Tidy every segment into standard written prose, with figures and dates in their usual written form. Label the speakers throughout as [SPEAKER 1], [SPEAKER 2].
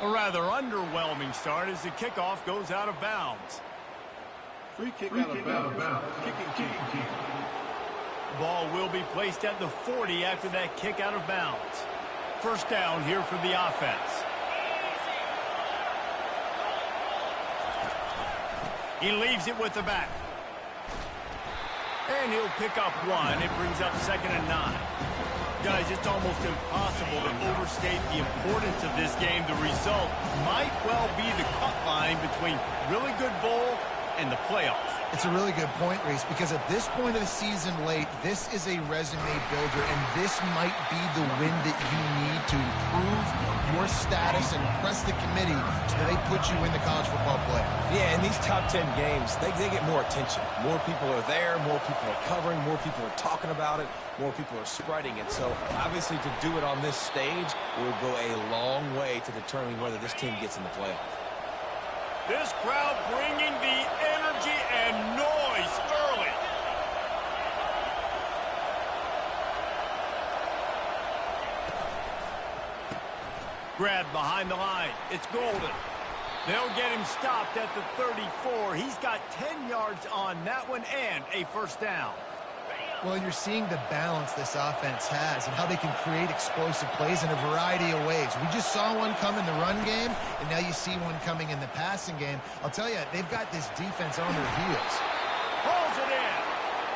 [SPEAKER 1] A rather underwhelming start as the kickoff goes out of bounds.
[SPEAKER 2] Free kick out of bounds. Kicking team.
[SPEAKER 1] Ball will be placed at the 40 after that kick out of bounds. First down here for the offense. He leaves it with the back. And he'll pick up one. It brings up 2nd and 9. Guys, it's almost impossible to overstate the importance of this game. The result might well be the cut line between really good bowl and the playoffs.
[SPEAKER 3] It's a really good point, Reese, because at this point of the season late, this is a resume builder, and this might be the win that you need to improve your status and impress the committee so that they put you in the college football playoff.
[SPEAKER 4] Yeah, in these top 10 games, they get more attention. More people are there, more people are covering, more people are talking about it, more people are spreading it. So, obviously, to do it on this stage will go a long way to determining whether this team gets in the playoff.
[SPEAKER 1] This crowd bringing the energy and noise early. Grabbed behind the line. It's Golden. They'll get him stopped at the 34. He's got 10 yards on that one and a first down.
[SPEAKER 3] Well, you're seeing the balance this offense has and how they can create explosive plays in a variety of ways. We just saw one come in the run game, and now you see one coming in the passing game. I'll tell you, they've got this defense on their heels.
[SPEAKER 1] Pulls it in.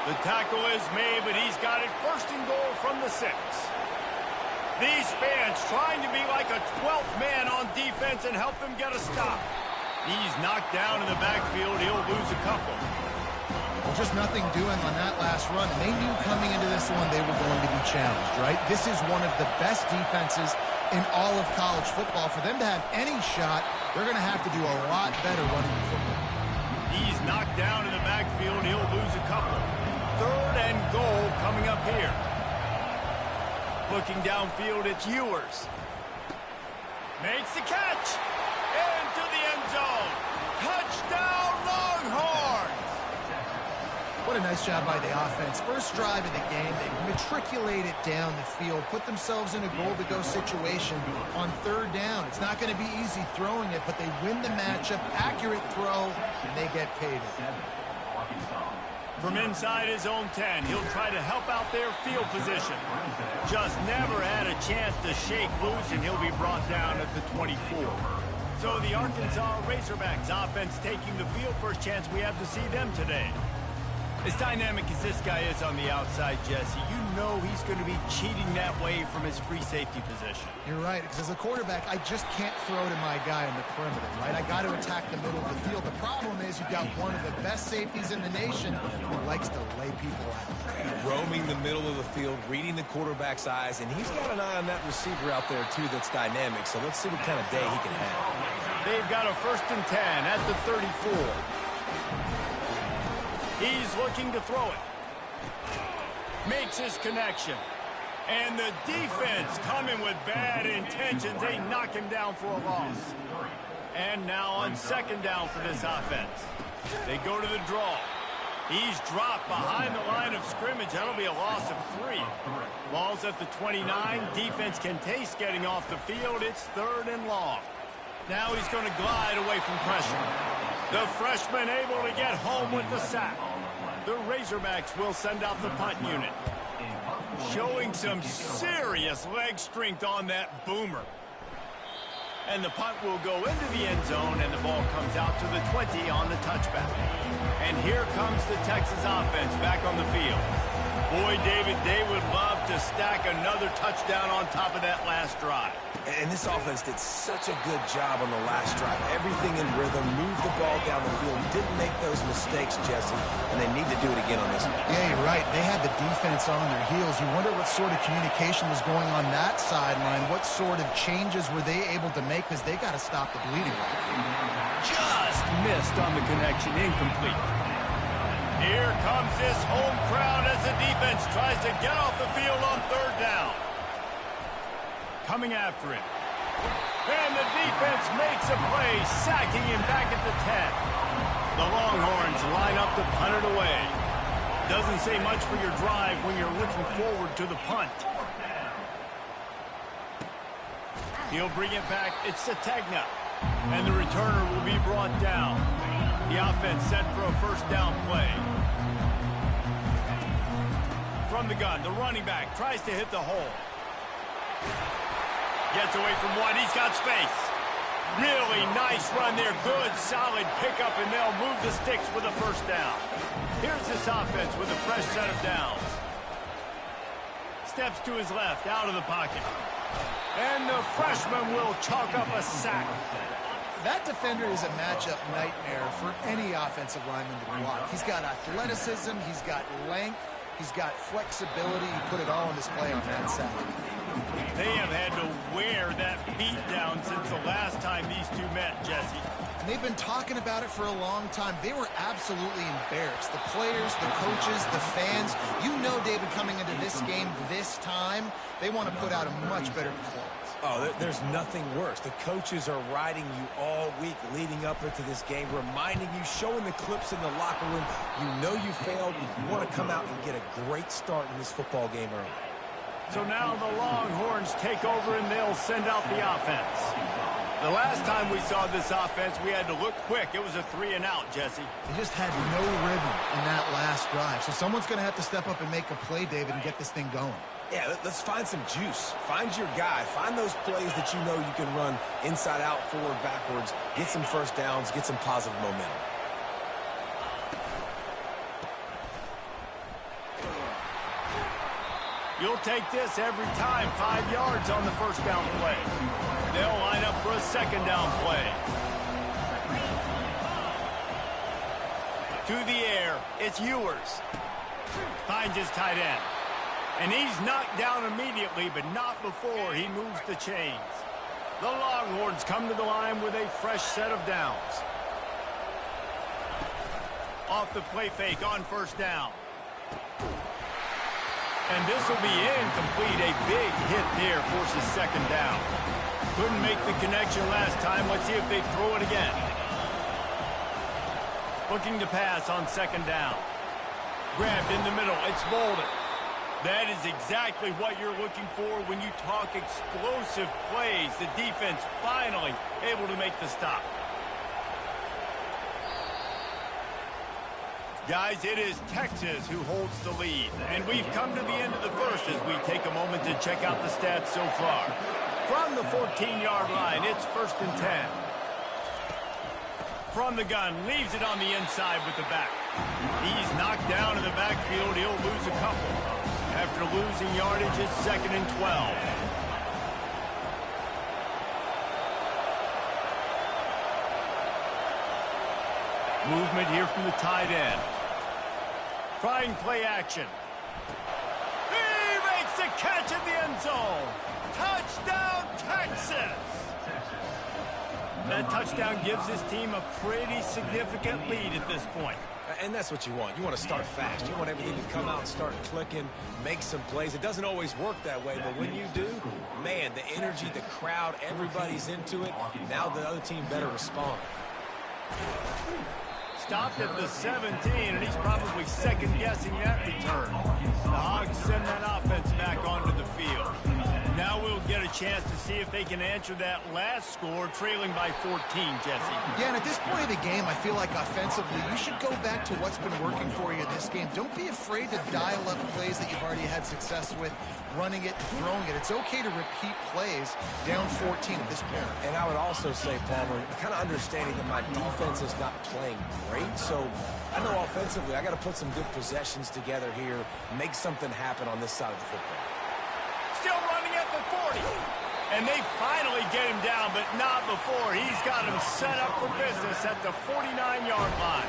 [SPEAKER 1] The tackle is made, but he's got it 1st and goal from the 6. These fans trying to be like a 12th man on defense and help them get a stop. He's knocked down in the backfield. He'll lose a couple.
[SPEAKER 3] Well, just nothing doing on that last run. And they knew coming into this one they were going to be challenged, right? This is one of the best defenses in all of college football. For them to have any shot, they're going to have to do a lot better running the football.
[SPEAKER 1] He's knocked down in the backfield. He'll lose a couple. 3rd and goal coming up here. Looking downfield, it's Ewers. Makes the catch. Into the end zone. Touchdown, Longhorns!
[SPEAKER 3] What a nice job by the offense. First drive of the game, they matriculated down the field, put themselves in a goal-to-go situation on 3rd down. It's not going to be easy throwing it, but they win the matchup, accurate throw, and they get paid.
[SPEAKER 1] From inside his own 10, he'll try to help out their field position. Just never had a chance to shake loose, and he'll be brought down at the 24. So the Arkansas Razorbacks offense taking the field. First chance we have to see them today. As dynamic as this guy is on the outside, Jesse, you know he's going to be cheating that way from his free safety position.
[SPEAKER 3] You're right, because as a quarterback, I just can't throw to my guy in the perimeter, right? I got to attack the middle of the field. The problem is you've got one of the best safeties in the nation who likes to lay people out.
[SPEAKER 4] Roaming the middle of the field, reading the quarterback's eyes, and he's got an eye on that receiver out there, too, that's dynamic. So let's see what kind of day he can have.
[SPEAKER 1] They've got a 1st and 10 at the 34. He's looking to throw it. Makes his connection. And the defense coming with bad intentions. They knock him down for a loss. And now on 2nd down for this offense. They go to the draw. He's dropped behind the line of scrimmage. That'll be a loss of 3. Ball's at the 29. Defense can taste getting off the field. It's 3rd and long. Now he's going to glide away from pressure. The freshman able to get home with the sack. The Razorbacks will send out the punt unit. Showing some serious leg strength on that boomer. And the punt will go into the end zone, and the ball comes out to the 20 on the touchback. And here comes the Texas offense back on the field. Boy, David, they would love to stack another touchdown on top of that last drive.
[SPEAKER 4] And this offense did such a good job on the last drive. Everything in rhythm, moved the ball down the field, didn't make those mistakes, Jesse, and they need to do it again on this one.
[SPEAKER 3] Yeah, you're right. They had the defense on their heels. You wonder what sort of communication was going on that sideline. What sort of changes were they able to make, because they got to stop the bleeding.
[SPEAKER 1] Just missed on the connection, incomplete. Here comes this home crowd as the defense tries to get off the field on 3rd down. Coming after him. And the defense makes a play, sacking him back at the 10. The Longhorns line up to punt it away. Doesn't say much for your drive when you're looking forward to the punt. He'll bring it back. It's Ncaa. And the returner will be brought down. The offense set for a first down play. From the gun, the running back tries to hit the hole. Gets away from one. He's got space. Really nice run there. Good, solid pickup, and they'll move the sticks with a first down. Here's this offense with a fresh set of downs. Steps to his left, out of the pocket. And the freshman will chalk up a sack.
[SPEAKER 3] That defender is a matchup nightmare for any offensive lineman to block. He's got athleticism, he's got length, he's got flexibility. He put it all on display on that sack.
[SPEAKER 1] They have had to wear that beat down since the last time these two met, Jesse.
[SPEAKER 3] And they've been talking about it for a long time. They were absolutely embarrassed. The players, the coaches, the fans. You know, David, coming into this game this time, they want to put out a much better performance.
[SPEAKER 4] Oh, there's nothing worse. The coaches are riding you all week leading up into this game, reminding you, showing the clips in the locker room. You know you failed. You want to come out and get a great start in this football game early.
[SPEAKER 1] So now the Longhorns take over and they'll send out the offense. The last time we saw this offense, we had to look quick. It was a 3-and-out, Jesse.
[SPEAKER 3] They just had no rhythm in that last drive. So someone's going to have to step up and make a play, David, and get this thing going.
[SPEAKER 4] Yeah, let's find some juice. Find your guy. Find those plays that you know you can run inside out, forward, backwards. Get some first downs. Get some positive momentum.
[SPEAKER 1] You'll take this every time. 5 yards on the first down play. They'll line up for a second down play. To the air, it's Ewers. Finds his tight end. And he's knocked down immediately, but not before he moves the chains. The Longhorns come to the line with a fresh set of downs. Off the play fake on first down. And this will be incomplete. A big hit there forces second down. Couldn't make the connection last time. Let's see if they throw it again. Looking to pass on second down. Grabbed in the middle. It's Bolden. That is exactly what you're looking for when you talk explosive plays. The defense finally able to make the stop. Guys, it is Texas who holds the lead. And we've come to the end of the first as we take a moment to check out the stats so far. From the 14-yard line, it's 1st and 10. From the gun, leaves it on the inside with the back. He's knocked down in the backfield. He'll lose a couple. After losing yardage, it's 2nd and 12. Movement here from the tight end. Trying play action. He makes the catch in the end zone. Touchdown, Texas! That touchdown gives this team a pretty significant lead at this point.
[SPEAKER 4] And that's what you want. You want to start fast. You want everything to come out and start clicking, make some plays. It doesn't always work that way, but when you do, man, the energy, the crowd, everybody's into it. Now the other team better respond.
[SPEAKER 1] Stopped at the 17, and he's probably second-guessing that return. The Hogs send that offense back onto the field. Now we'll get a chance to see if they can answer that last score, trailing by 14, Jesse.
[SPEAKER 3] Yeah, and at this point of the game, I feel like offensively, you should go back to what's been working for you in this game. Don't be afraid to dial up plays that you've already had success with, running it, throwing it. It's okay to repeat plays down 14 at this point.
[SPEAKER 4] And I would also say, Palmer, kind of understanding that my defense is not playing great, so I know offensively I got to put some good possessions together here, make something happen on this side of the football.
[SPEAKER 1] Still running at the 40. And they finally get him down, but not before. He's got him set up for business at the 49-yard line.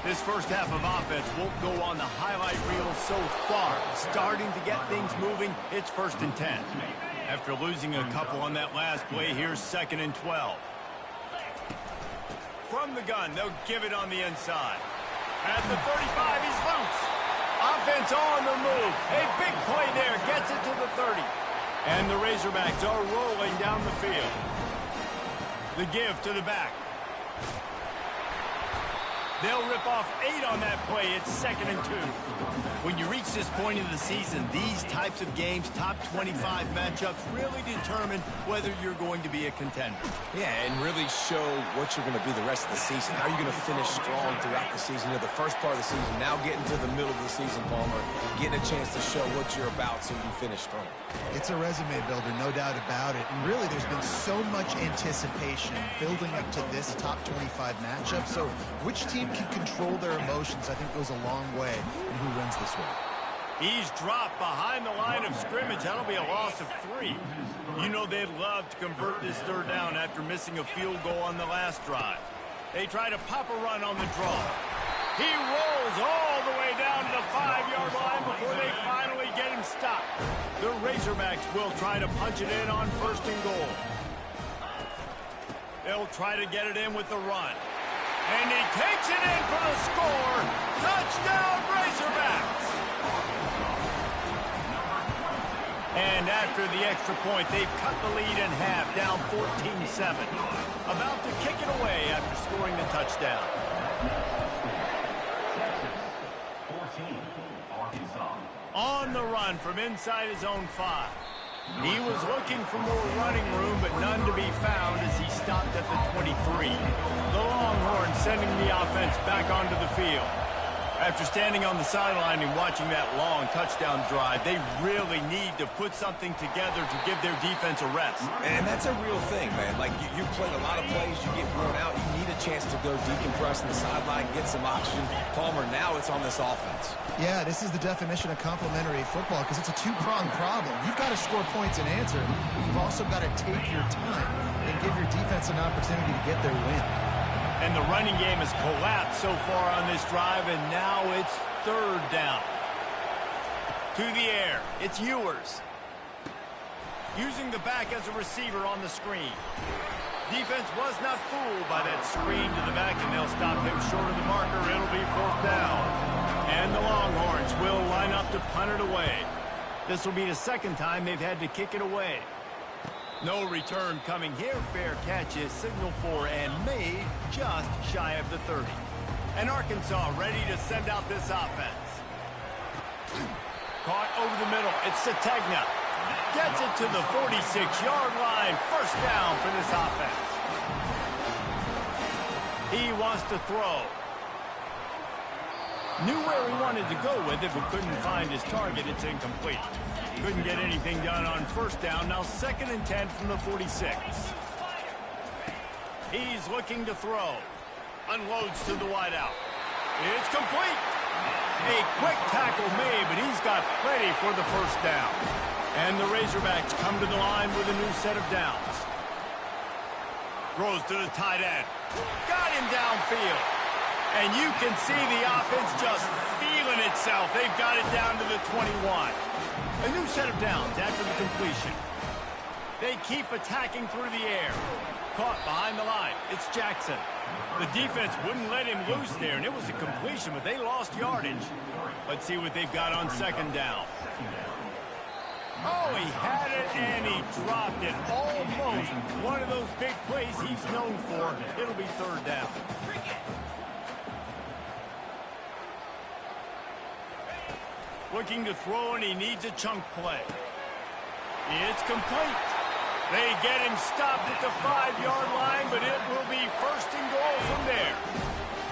[SPEAKER 1] This first half of offense won't go on the highlight reel so far. Starting to get things moving, it's 1st and 10. After losing a couple on that last play, here's 2nd and 12. From the gun, they'll give it on the inside. At the 35, he's loose. Offense on the move. A big play there. Gets it to the 30. And the Razorbacks are rolling down the field. The give to the back. They'll rip off 8 on that play. It's 2nd and 2. When you reach this point in the season, these types of games, top 25 matchups, really determine whether you're going to be a contender.
[SPEAKER 4] Yeah, and really show what you're going to be the rest of the season. How are you going to finish strong throughout the season? You know, the first part of the season, now getting to the middle of the season, Palmer, getting a chance to show what you're about so you can finish strong.
[SPEAKER 3] It's a resume builder, no doubt about it. And really, there's been so much anticipation building up to this top 25 matchup. So which team can control their emotions, I think, goes a long way in who wins this one.
[SPEAKER 1] He's dropped behind the line of scrimmage. That'll be a loss of 3. You know they'd love to convert this 3rd down after missing a field goal on the last drive. They try to pop a run on the draw. He rolls all the way down to the 5-yard line before they finally get him stopped. The Razorbacks will try to punch it in on 1st and goal. They'll try to get it in with the run. And he takes it in for the score. Touchdown, Razorbacks! And after the extra point, they've cut the lead in half, down 14-7. About to kick it away after scoring the touchdown. On the run from inside his own 5. He was looking for more running room, but none to be found as he stopped at the 23. The Longhorns sending the offense back onto the field. After standing on the sideline and watching that long touchdown drive, they really need to put something together to give their defense a rest.
[SPEAKER 4] And that's a real thing, man. Like, you played a lot of plays, you get worn out, you need a chance to go decompress on the sideline, get some oxygen. Palmer, now it's on this offense.
[SPEAKER 3] Yeah, this is the definition of complementary football because it's a two-pronged problem. You've got to score points and answer. You've also got to take your time and give your defense an opportunity to get their win.
[SPEAKER 1] And the running game has collapsed so far on this drive, and now it's 3rd down. To the air, it's Ewers. Using the back as a receiver on the screen. Defense was not fooled by that screen to the back, and they'll stop him short of the marker. It'll be 4th down. And the Longhorns will line up to punt it away. This will be the 2nd time they've had to kick it away. No return coming here. Fair catch is signaled for and made just shy of the 30. And Arkansas ready to send out this offense. Caught over the middle. It's Sategna. Gets it to the 46-yard line. 1st down for this offense. He wants to throw. Knew where he wanted to go with it, but couldn't find his target. It's incomplete. Couldn't get anything done on 1st down. Now 2nd and 10 from the 46. He's looking to throw. Unloads to the wideout. It's complete. A quick tackle made, but he's got plenty for the 1st down. And the Razorbacks come to the line with a new set of downs. Throws to the tight end. Got him downfield. And you can see the offense just feeling itself. They've got it down to the 21. A new set of downs after the completion. They keep attacking through the air. Caught behind the line. It's Jackson. The defense wouldn't let him loose there, and it was a completion, but they lost yardage. Let's see what they've got on 2nd down. Oh, he had it, and he dropped it. Almost one of those big plays he's known for. It'll be 3rd down. Looking to throw, and he needs a chunk play. It's complete. They get him stopped at the 5-yard line, but it will be 1st and goal from there.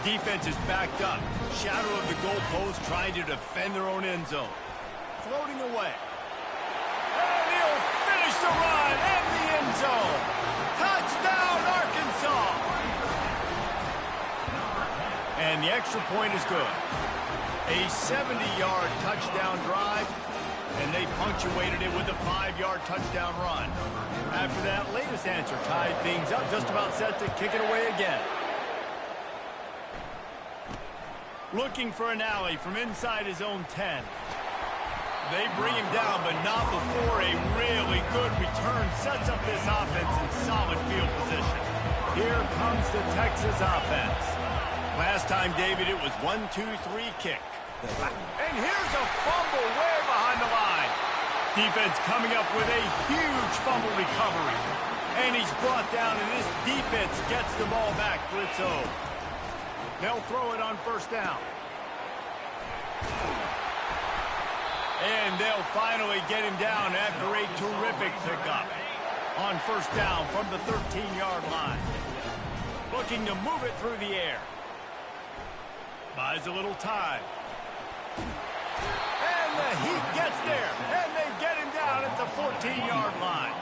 [SPEAKER 1] Defense is backed up. Shadow of the goalpost trying to defend their own end zone. Floating away. And he'll finish the run at the end zone. Touchdown, Arkansas. And the extra point is good. A 70-yard touchdown drive, and they punctuated it with a 5-yard touchdown run. After that latest answer tied things up, just about set to kick it away again. Looking for an alley from inside his own 10. They bring him down, but not before a really good return sets up this offense in solid field position. Here comes the Texas offense. Last time, David, it was 1-2-3 kick. And here's a fumble way behind the line. Defense coming up with a huge fumble recovery. And he's brought down, and this defense gets the ball back for its own. They'll throw it on first down. And they'll finally get him down after a terrific pickup. On first down from the 13-yard line. Looking to move it through the air. Buys a little time. And the heat gets there. And they get him down at the 14-yard line.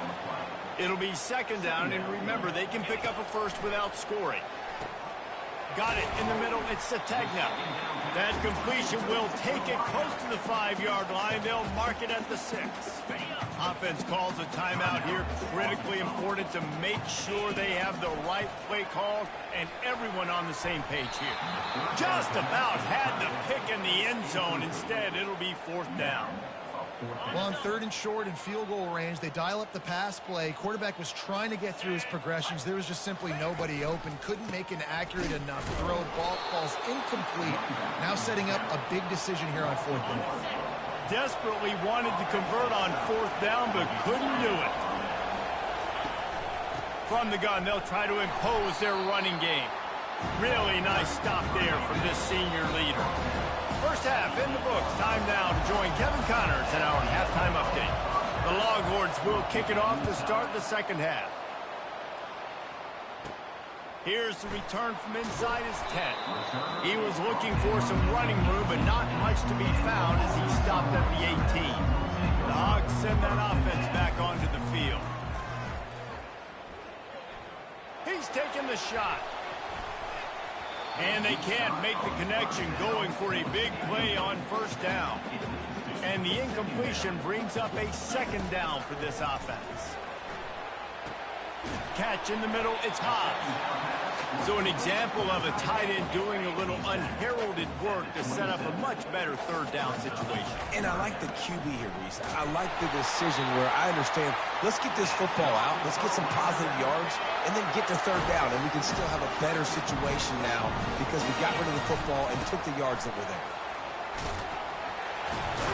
[SPEAKER 1] It'll be second down, and remember, they can pick up a first without scoring. Got it in the middle. It's Sategna. That completion will take it close to the 5-yard line. They'll mark it at the 6. Offense calls a timeout here. Critically important to make sure they have the right play call and everyone on the same page here. Just about had the pick in the end zone. Instead, it'll be fourth down.
[SPEAKER 3] Well, on third and short and field goal range, they dial up the pass play. Quarterback was trying to get through his progressions. There was just simply nobody open. Couldn't make an accurate enough throw. Ball falls incomplete. Now setting up a big decision here on fourth down.
[SPEAKER 1] Desperately wanted to convert on fourth down, but couldn't do it. From the gun, they'll try to impose their running game. Really nice stop there from this senior leader. First half in the books. Time now to join Kevin Connors in our halftime update. The Longhorns will kick it off to start the second half. Here's the return from inside his 10. He was looking for some running room, but not much to be found as he stopped at the 18. The Hogs send that offense back onto the field. He's taking the shot. And they can't make the connection, going for a big play on first down. And the incompletion brings up a second down for this offense. Catch in the middle, it's Hobbs. So an example of a tight end doing a little unheralded work to set up a much better third down situation.
[SPEAKER 4] And I like the QB here, Reese. I like the decision where I understand, let's get this football out, let's get some positive yards, and then get to third down, and we can still have a better situation now because we got rid of the football and took the yards that were there.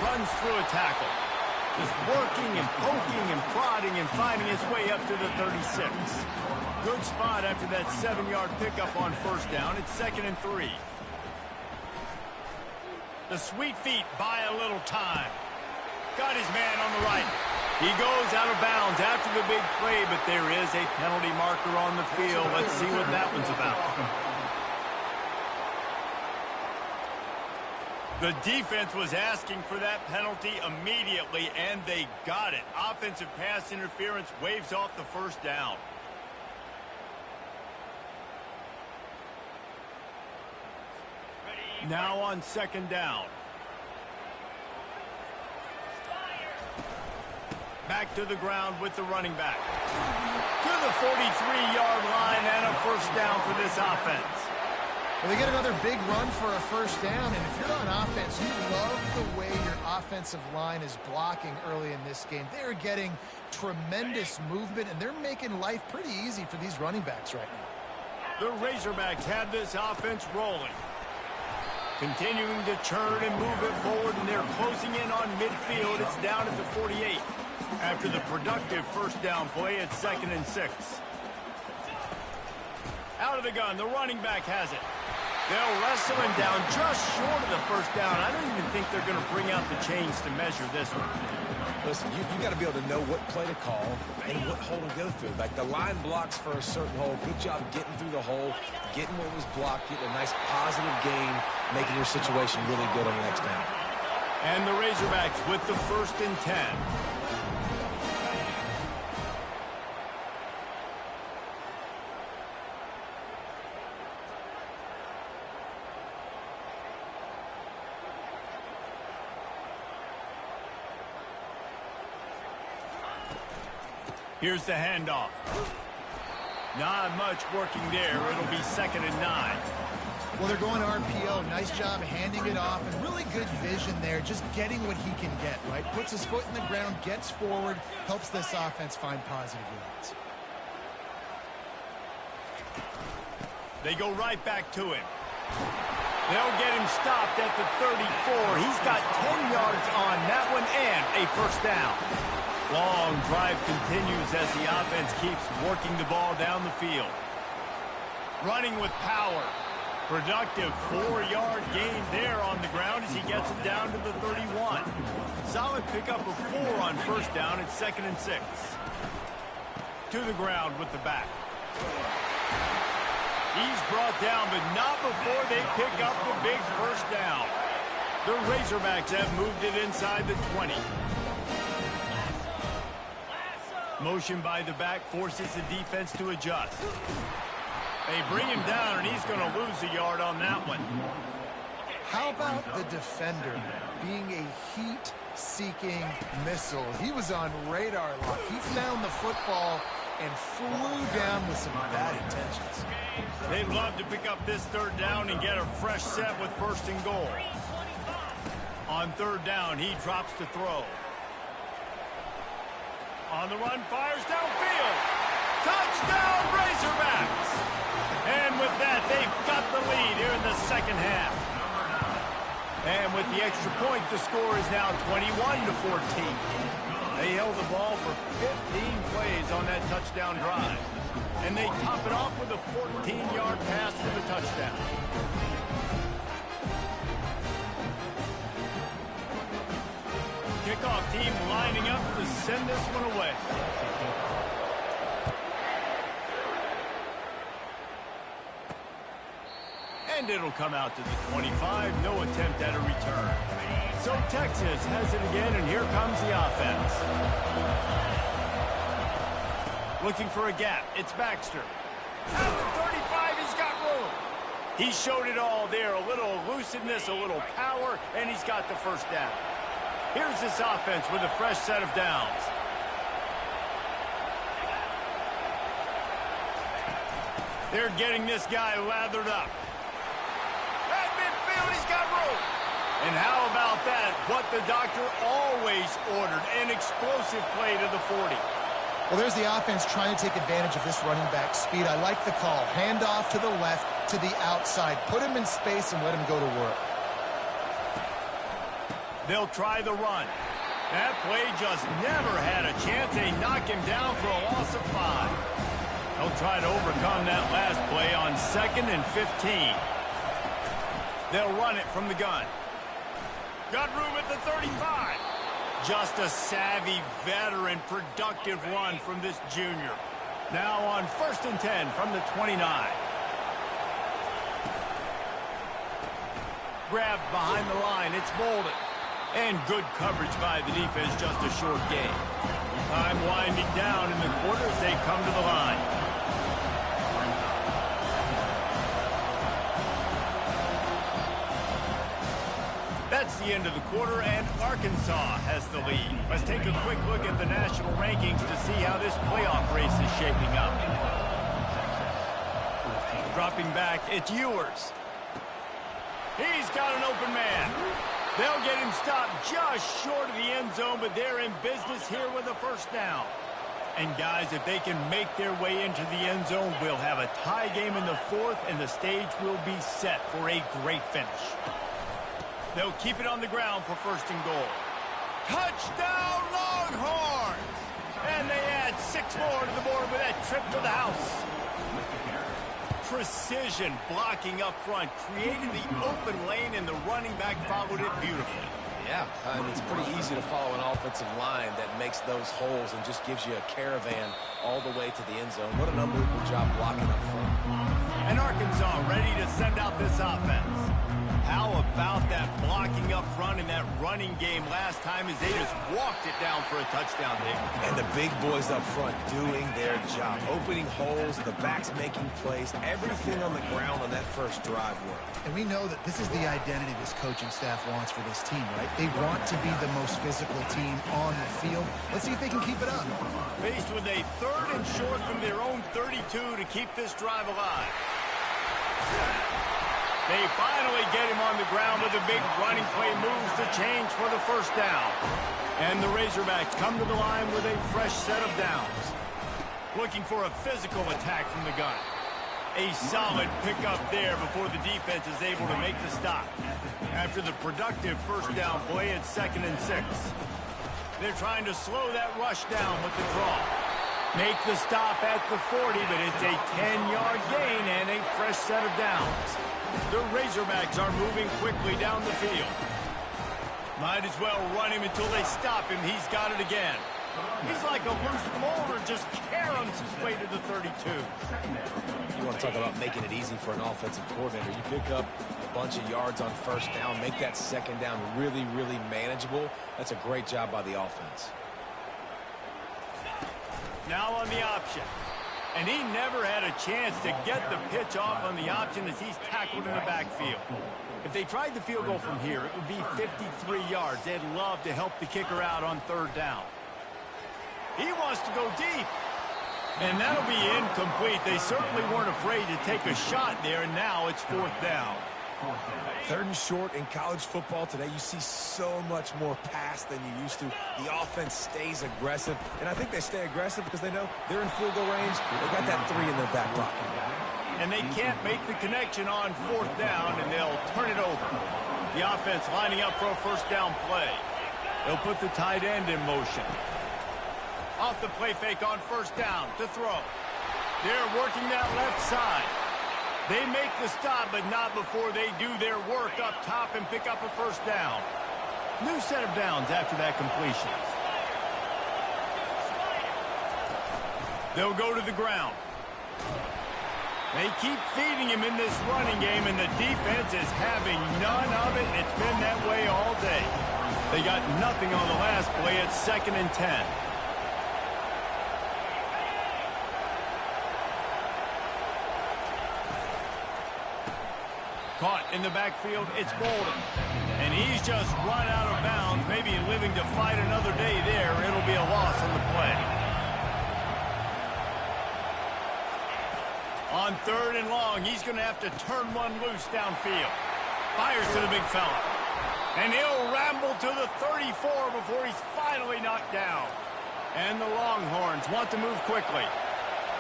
[SPEAKER 1] Runs through a tackle. Just working and poking and prodding and finding his way up to the 36. Good spot after that 7-yard pickup on first down. It's 2nd and 3. The sweet feet buy a little time. Got his man on the right. He goes out of bounds after the big play, but there is a penalty marker on the field. Let's see what that one's about. The defense was asking for that penalty immediately, and they got it. Offensive pass interference waves off the first down. Now on second down. Back to the ground with the running back. To the 43-yard line and a first down for this offense.
[SPEAKER 3] Well, they get another big run for a first down, and if you're on offense, you love the way your offensive line is blocking early in this game. They're getting tremendous movement, and they're making life pretty easy for these running backs right now.
[SPEAKER 1] The Razorbacks have this offense rolling. Continuing to churn and move it forward, and they're closing in on midfield. It's down at the 48. After the productive first down play, it's 2nd and 6. Out of the gun, the running back has it. They'll wrestle him down just short of the first down. I don't even think they're going to bring out the chains to measure this one.
[SPEAKER 4] Listen, you got to be able to know what play to call and what hole to go through. Like the line blocks for a certain hole. Good job getting through the hole, getting what was blocked, getting a nice positive gain, making your situation really good on the next down.
[SPEAKER 1] And the Razorbacks with the 1st and 10. Here's the handoff. Not much working there. It'll be 2nd and 9.
[SPEAKER 3] Well, they're going RPO. Nice job handing it off, and really good vision there, just getting what he can get, right? Puts his foot in the ground, gets forward, helps this offense find positive yards.
[SPEAKER 1] They go right back to him. They'll get him stopped at the 34. He's got 10 yards on that one and a first down. Long drive continues as the offense keeps working the ball down the field. Running with power. Productive 4-yard gain there on the ground as he gets it down to the 31. Solid pickup of 4 on first down at 2nd and 6. To the ground with the back. He's brought down, but not before they pick up the big first down. The Razorbacks have moved it inside the 20. Motion by the back forces the defense to adjust. They bring him down, and he's going to lose a yard on that one.
[SPEAKER 3] How about the defender being a heat-seeking missile? He was on radar lock. He found the football and flew down with some bad intentions.
[SPEAKER 1] They'd love to pick up this 3rd down and get a fresh set with 1st and goal. On 3rd down, he drops to throw. On the run, fires downfield. Touchdown, Razorbacks! And with that, they've got the lead here in the 2nd half. And with the extra point, the score is now 21-14. They held the ball for 15 plays on that touchdown drive. And they top it off with a 14-yard pass for the touchdown. Kickoff team lining up to send this one away. And it'll come out to the 25. No attempt at a return. So Texas has it again, and here comes the offense. Looking for a gap. It's Baxter. At the 35, he's got room. He showed it all there. A little elusiveness, a little power, and he's got the first down. Here's this offense with a fresh set of downs. They're getting this guy lathered up. At midfield, he's got room. And how about that? What the doctor always ordered, an explosive play to the 40.
[SPEAKER 3] Well, there's the offense trying to take advantage of this running back speed. I like the call. Hand off to the left, to the outside. Put him in space and let him go to work.
[SPEAKER 1] They'll try the run. That play just never had a chance. They knock him down for a loss of 5. They'll try to overcome that last play on 2nd and 15. They'll run it from the gun. Got room at the 35. Just a savvy, veteran, productive run from this junior. Now on 1st and 10 from the 29. Grabbed behind the line. It's Bolden. And good coverage by the defense, just a short gain. Time winding down in the quarter as they come to the line. That's the end of the quarter, and Arkansas has the lead. Let's take a quick look at the national rankings to see how this playoff race is shaping up. Dropping back, it's Ewers. He's got an open man. They'll get him stopped just short of the end zone, but they're in business here with a first down. And guys, if they can make their way into the end zone, we'll have a tie game in the 4th, and the stage will be set for a great finish. They'll keep it on the ground for 1st and goal. Touchdown, Longhorns! And they add 6 more to the board with that trip to the house. Precision blocking up front, created the open lane, and the running back followed it beautifully.
[SPEAKER 4] Yeah, it's pretty easy to follow an offensive line that makes those holes and just gives you a caravan all the way to the end zone. What an unbelievable job blocking up front.
[SPEAKER 1] And Arkansas ready to send out this offense. How about that blocking up front in that running game last time as they just walked it down for a touchdown there.
[SPEAKER 4] And the big boys up front doing their job. Opening holes, the backs making plays, everything on the ground on that first drive work.
[SPEAKER 3] And we know that this is the identity this coaching staff wants for this team, right? They want to be the most physical team on the field. Let's see if they can keep it up.
[SPEAKER 1] Faced with a 3rd and short from their own 32 to keep this drive alive. They finally get him on the ground with a big running play, moves the chains for the first down. And the Razorbacks come to the line with a fresh set of downs. Looking for a physical attack from the gun. A solid pickup there before the defense is able to make the stop. After the productive first down play at 2nd and 6. They're trying to slow that rush down with the draw. Make the stop at the 40, but it's a 10-yard gain and a fresh set of downs. The Razorbacks are moving quickly down the field. Might as well run him until they stop him. He's got it again. He's like a loose boulder, just caroms his way to the 32.
[SPEAKER 4] You want to talk about making it easy for an offensive coordinator. You pick up a bunch of yards on first down, make that second down really, really manageable. That's a great job by the offense.
[SPEAKER 1] Now on the option. And he never had a chance to get the pitch off on the option as he's tackled in the backfield. If they tried the field goal from here, it would be 53 yards. They'd love to help the kicker out on third down. He wants to go deep. And that'll be incomplete. They certainly weren't afraid to take a shot there, and now it's fourth down.
[SPEAKER 4] Third and short in college football today, you see so much more pass than you used to. The offense stays aggressive, and I think they stay aggressive because they know they're in field goal range. They got that 3 in their back pocket.
[SPEAKER 1] And they can't make the connection on fourth down, and they'll turn it over. The offense lining up for a first down play. They'll put the tight end in motion. Off the play fake on first down to throw. They're working that left side. They make the stop, but not before they do their work up top and pick up a first down. New set of downs after that completion. They'll go to the ground. They keep feeding him in this running game, and the defense is having none of it. It's been that way all day. They got nothing on the last play. It's 2nd and 10. Caught in the backfield, it's Bolden. And he's just run out of bounds, maybe living to fight another day there. It'll be a loss on the play. On 3rd and long, he's going to have to turn one loose downfield. Fires to the big fella. And he'll ramble to the 34 before he's finally knocked down. And the Longhorns want to move quickly.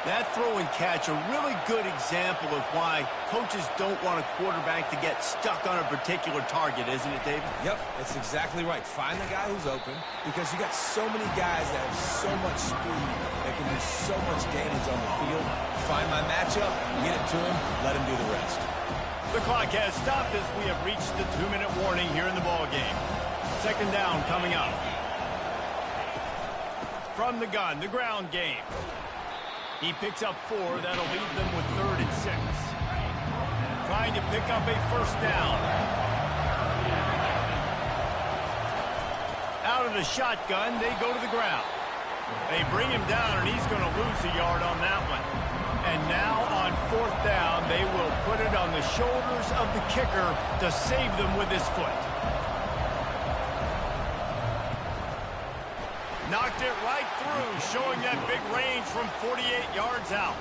[SPEAKER 1] That throw and catch, a really good example of why coaches don't want a quarterback to get stuck on a particular target, isn't it, David?
[SPEAKER 4] Yep, that's exactly right. Find the guy who's open because you got so many guys that have so much speed that can do so much damage on the field. Find my matchup, get it to him, let him do the rest.
[SPEAKER 1] The clock has stopped as we have reached the 2-minute warning here in the ballgame. 2nd down coming up. From the gun, the ground game. He picks up 4. That'll leave them with 3rd and 6. Trying to pick up a first down. Out of the shotgun, they go to the ground. They bring him down, and he's going to lose a yard on that one. And now on 4th down, they will put it on the shoulders of the kicker to save them with his foot. Knocked it right through, showing that big range from 48 yards out.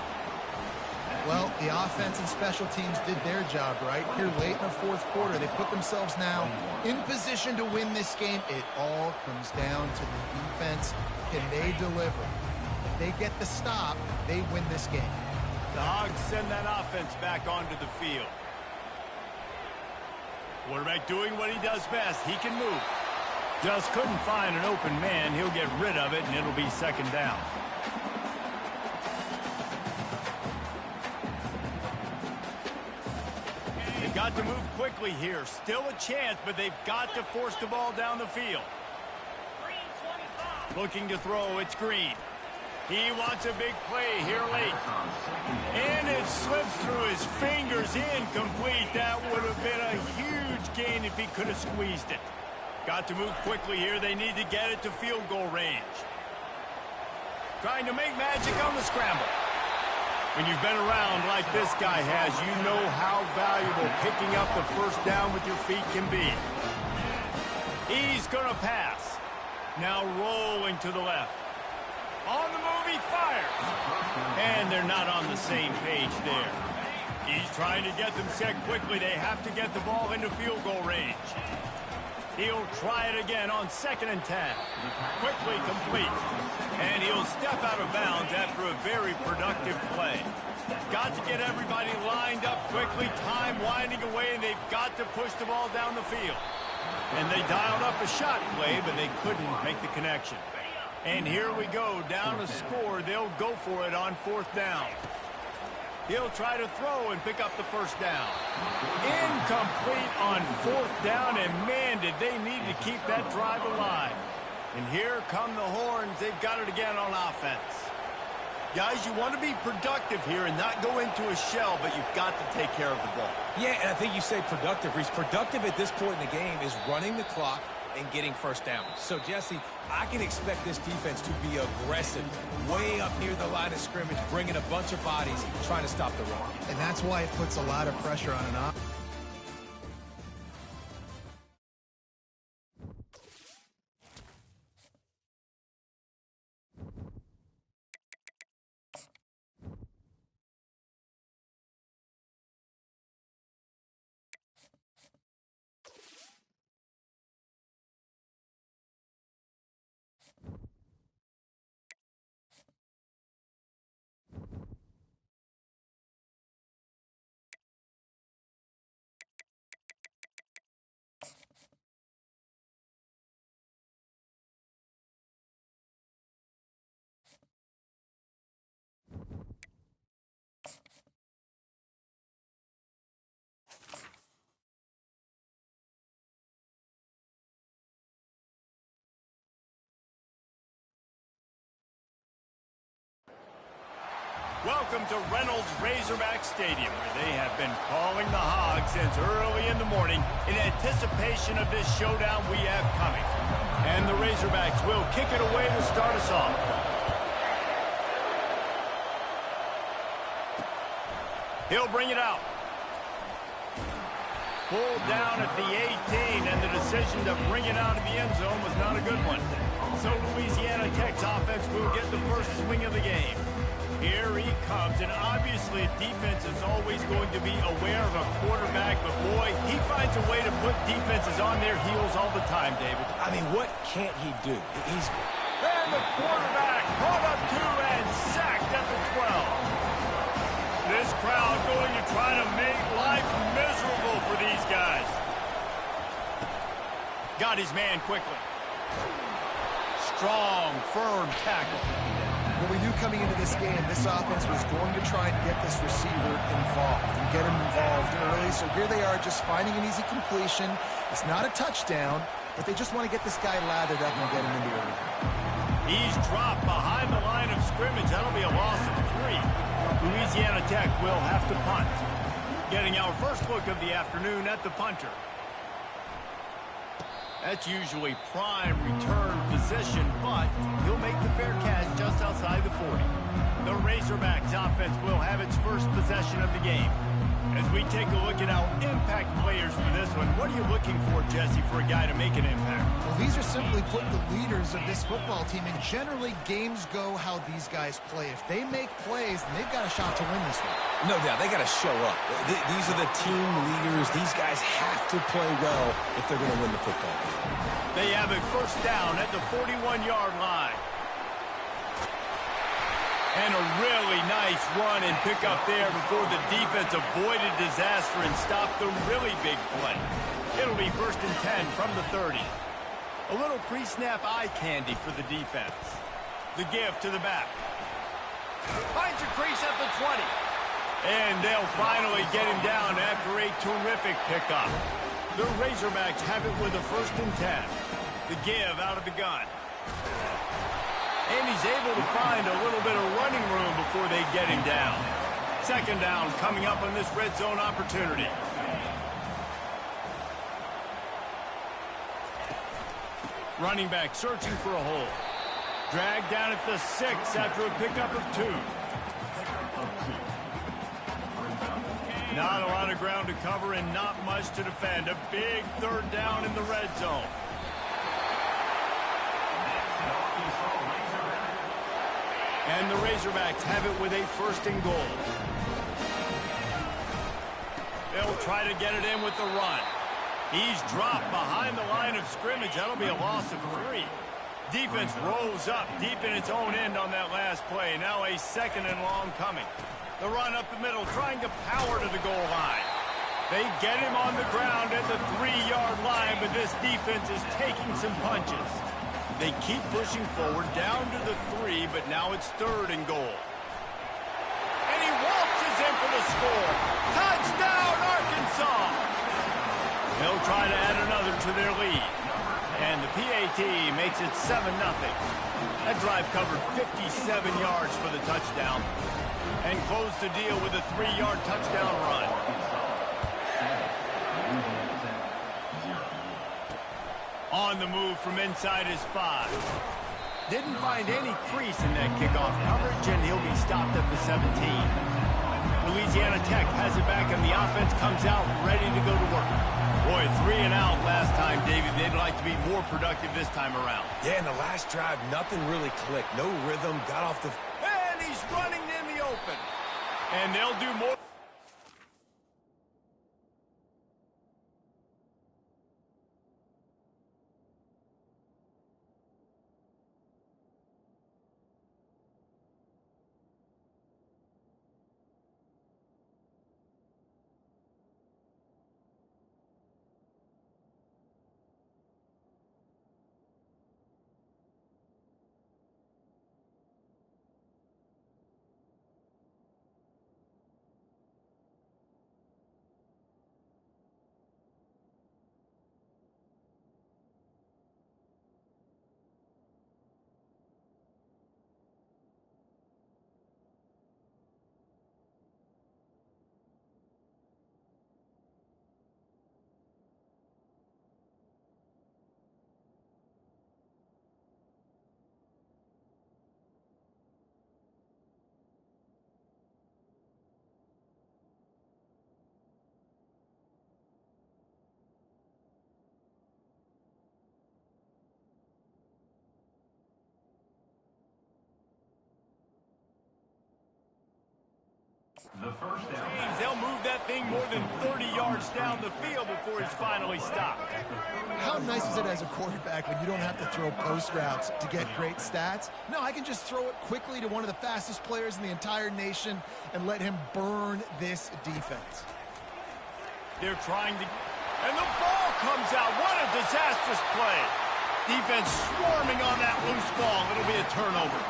[SPEAKER 3] Well, the offense and special teams did their job, right? Here late in the 4th quarter, they put themselves now in position to win this game. It all comes down to the defense. Can they deliver? If they get the stop, they win this game.
[SPEAKER 1] The Hogs send that offense back onto the field. Quarterback doing what he does best. He can move. Just couldn't find an open man. He'll get rid of it, and it'll be 2nd down. They've got to move quickly here. Still a chance, but they've got to force the ball down the field. Looking to throw, it's Green. He wants a big play here late. And it slips through his fingers, incomplete. That would have been a huge gain if he could have squeezed it. Got to move quickly here. They need to get it to field goal range. Trying to make magic on the scramble. When you've been around like this guy has, you know how valuable picking up the first down with your feet can be. He's going to pass. Now rolling to the left. On the move, he fires. And they're not on the same page there. He's trying to get them set quickly. They have to get the ball into field goal range. He'll try it again on 2nd and 10. Quickly complete. And he'll step out of bounds after a very productive play. Got to get everybody lined up quickly. Time winding away, and they've got to push the ball down the field. And they dialed up a shot play, but they couldn't make the connection. And here we go, down a score. They'll go for it on 4th down. He'll try to throw and pick up the first down. Incomplete on 4th down, and man, did they need to keep that drive alive. And here come the horns. They've got it again on offense. Guys, you want to be productive here and not go into a shell, but you've got to take care of the ball.
[SPEAKER 4] Yeah, and I think you say productive. Reece, productive at this point in the game is running the clock and getting first down. So, Jesse, I can expect this defense to be aggressive, way up near the line of scrimmage, bringing a bunch of bodies, trying to stop the run.
[SPEAKER 3] And that's why it puts a lot of pressure on an offense.
[SPEAKER 1] Welcome to Reynolds Razorback Stadium, where they have been calling the Hogs since early in the morning in anticipation of this showdown we have coming. And the Razorbacks will kick it away to start us off. He'll bring it out. Pulled down at the 18, and the decision to bring it out of the end zone was not a good one. So Louisiana Tech's offense will get the first swing of the game. Here he comes, and obviously defense is always going to be aware of a quarterback, but boy, he finds a way to put defenses on their heels all the time, David.
[SPEAKER 4] I mean, what can't he do? He's...
[SPEAKER 1] And the quarterback brought up 2 and sacked at the 12. This crowd going to try to make life miserable for these guys. Got his man quickly. Strong, firm tackle.
[SPEAKER 3] Well, we knew coming into this game, this offense was going to try and get this receiver involved and get him involved early. So here they are just finding an easy completion. It's not a touchdown, but they just want to get this guy lathered up and get him into it.
[SPEAKER 1] He's dropped behind the line of scrimmage. That'll be a loss of 3. Louisiana Tech will have to punt. Getting our first look of the afternoon at the punter. That's usually prime return position, but he'll make the fair catch just outside the 40. The Razorbacks offense will have its first possession of the game. As we take a look at our impact players for this one, what are you looking for, Jesse, for a guy to make an impact?
[SPEAKER 3] Well, these are simply put the leaders of this football team, and generally games go how these guys play. If they make plays, then they've got a shot to win this one.
[SPEAKER 4] No doubt, they got to show up. These are the team leaders. These guys have to play well if they're going to win the football game.
[SPEAKER 1] They have a first down at the 41-yard line. And a really nice run and pick up there before the defense avoided disaster and stopped the really big play. It'll be 1st and 10 from the 30. A little pre-snap eye candy for the defense. The give to the back. Finds a crease at the 20. And they'll finally get him down after a terrific pickup. The Razorbacks have it with a 1st and 10. The give out of the gun. And he's able to find a little bit of running room before they get him down. 2nd down coming up on this red zone opportunity. Running back searching for a hole. Dragged down at the 6 after a pickup of 2. Not a lot of ground to cover and not much to defend. A big 3rd down in the red zone. And the Razorbacks have it with a 1st and goal. They'll try to get it in with the run. He's dropped behind the line of scrimmage. That'll be a loss of 3. Defense rolls up deep in its own end on that last play. Now a 2nd and long coming. The run up the middle, trying to power to the goal line. They get him on the ground at the 3-yard line, but this defense is taking some punches. They keep pushing forward, down to the 3, but now it's 3rd and goal. And he waltzes in for the score. Touchdown, Arkansas! They'll try to add another to their lead. And the PAT makes it 7-0. That drive covered 57 yards for the touchdown and closed the deal with a 3-yard touchdown run. On the move from inside his 5. Didn't find any crease in that kickoff coverage, and he'll be stopped at the 17. Louisiana Tech has it back, and the offense comes out ready to go to work. Boy, 3 and out last time, David. They'd like to be more productive this time around.
[SPEAKER 4] Yeah, in the last drive, nothing really clicked. No rhythm, got off the...
[SPEAKER 1] And he's running in the open. And they'll do more.
[SPEAKER 5] The first down.
[SPEAKER 1] They'll move that thing more than 30 yards down the field before he's finally stopped.
[SPEAKER 3] How nice is it as a quarterback when you don't have to throw post routes to get great stats? No, I can just throw it quickly to one of the fastest players in the entire nation and let him burn this defense.
[SPEAKER 1] They're trying to... And the ball comes out. What a disastrous play. Defense swarming on that loose ball. It'll be a turnover.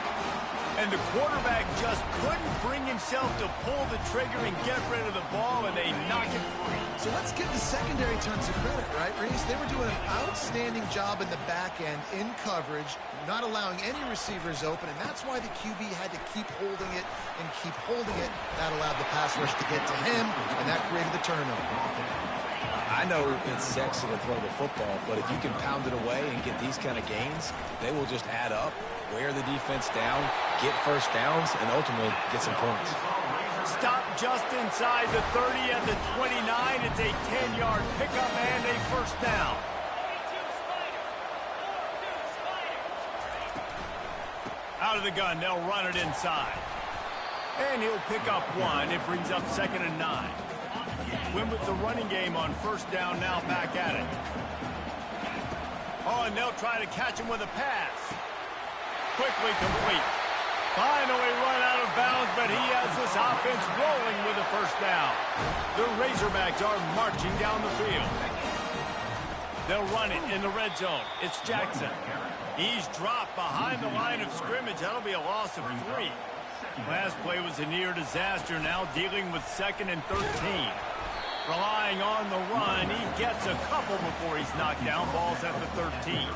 [SPEAKER 1] And the quarterback just couldn't bring himself to pull the trigger and get rid of the ball, and they knock it free.
[SPEAKER 3] So let's give the secondary tons of credit, right, Reese? They were doing an outstanding job in the back end, in coverage, not allowing any receivers open, and that's why the QB had to keep holding it and keep holding it. That allowed the pass rush to get to him, and that created the turnover.
[SPEAKER 4] I know it's sexy to throw the football, but if you can pound it away and get these kind of gains, they will just add up, wear the defense down, get first downs, and ultimately get some points.
[SPEAKER 1] Stop just inside the 30 at the 29. It's a 10-yard pickup and a first down. Out of the gun, they'll run it inside. And he'll pick up 1. It brings up 2nd and 9. Win with the running game on first down, now back at it. Oh, and they'll try to catch him with a pass. Quickly complete. Finally run out of bounds, but he has this offense rolling with a first down. The Razorbacks are marching down the field. They'll run it in the red zone. It's Jackson. He's dropped behind the line of scrimmage. That'll be a loss of 3. Last play was a near disaster, now dealing with 2nd and 13. Relying on the run, he gets a couple before he's knocked down. Ball's at the 13.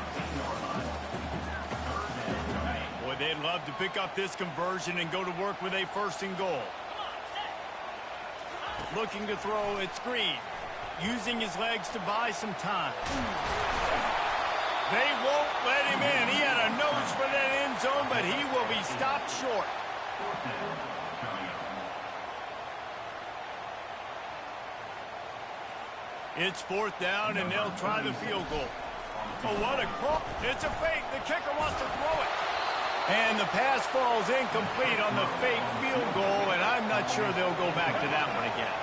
[SPEAKER 1] Boy, they'd love to pick up this conversion and go to work with a 1st and goal. Looking to throw, it's Green. Using his legs to buy some time. They won't let him in. He had a nose for that end zone, but he will be stopped short. It's 4th down, and they'll try the field goal. Oh, what a call. It's a fake. The kicker wants to throw it. And the pass falls incomplete on the fake field goal, and I'm not sure they'll go back to that one again.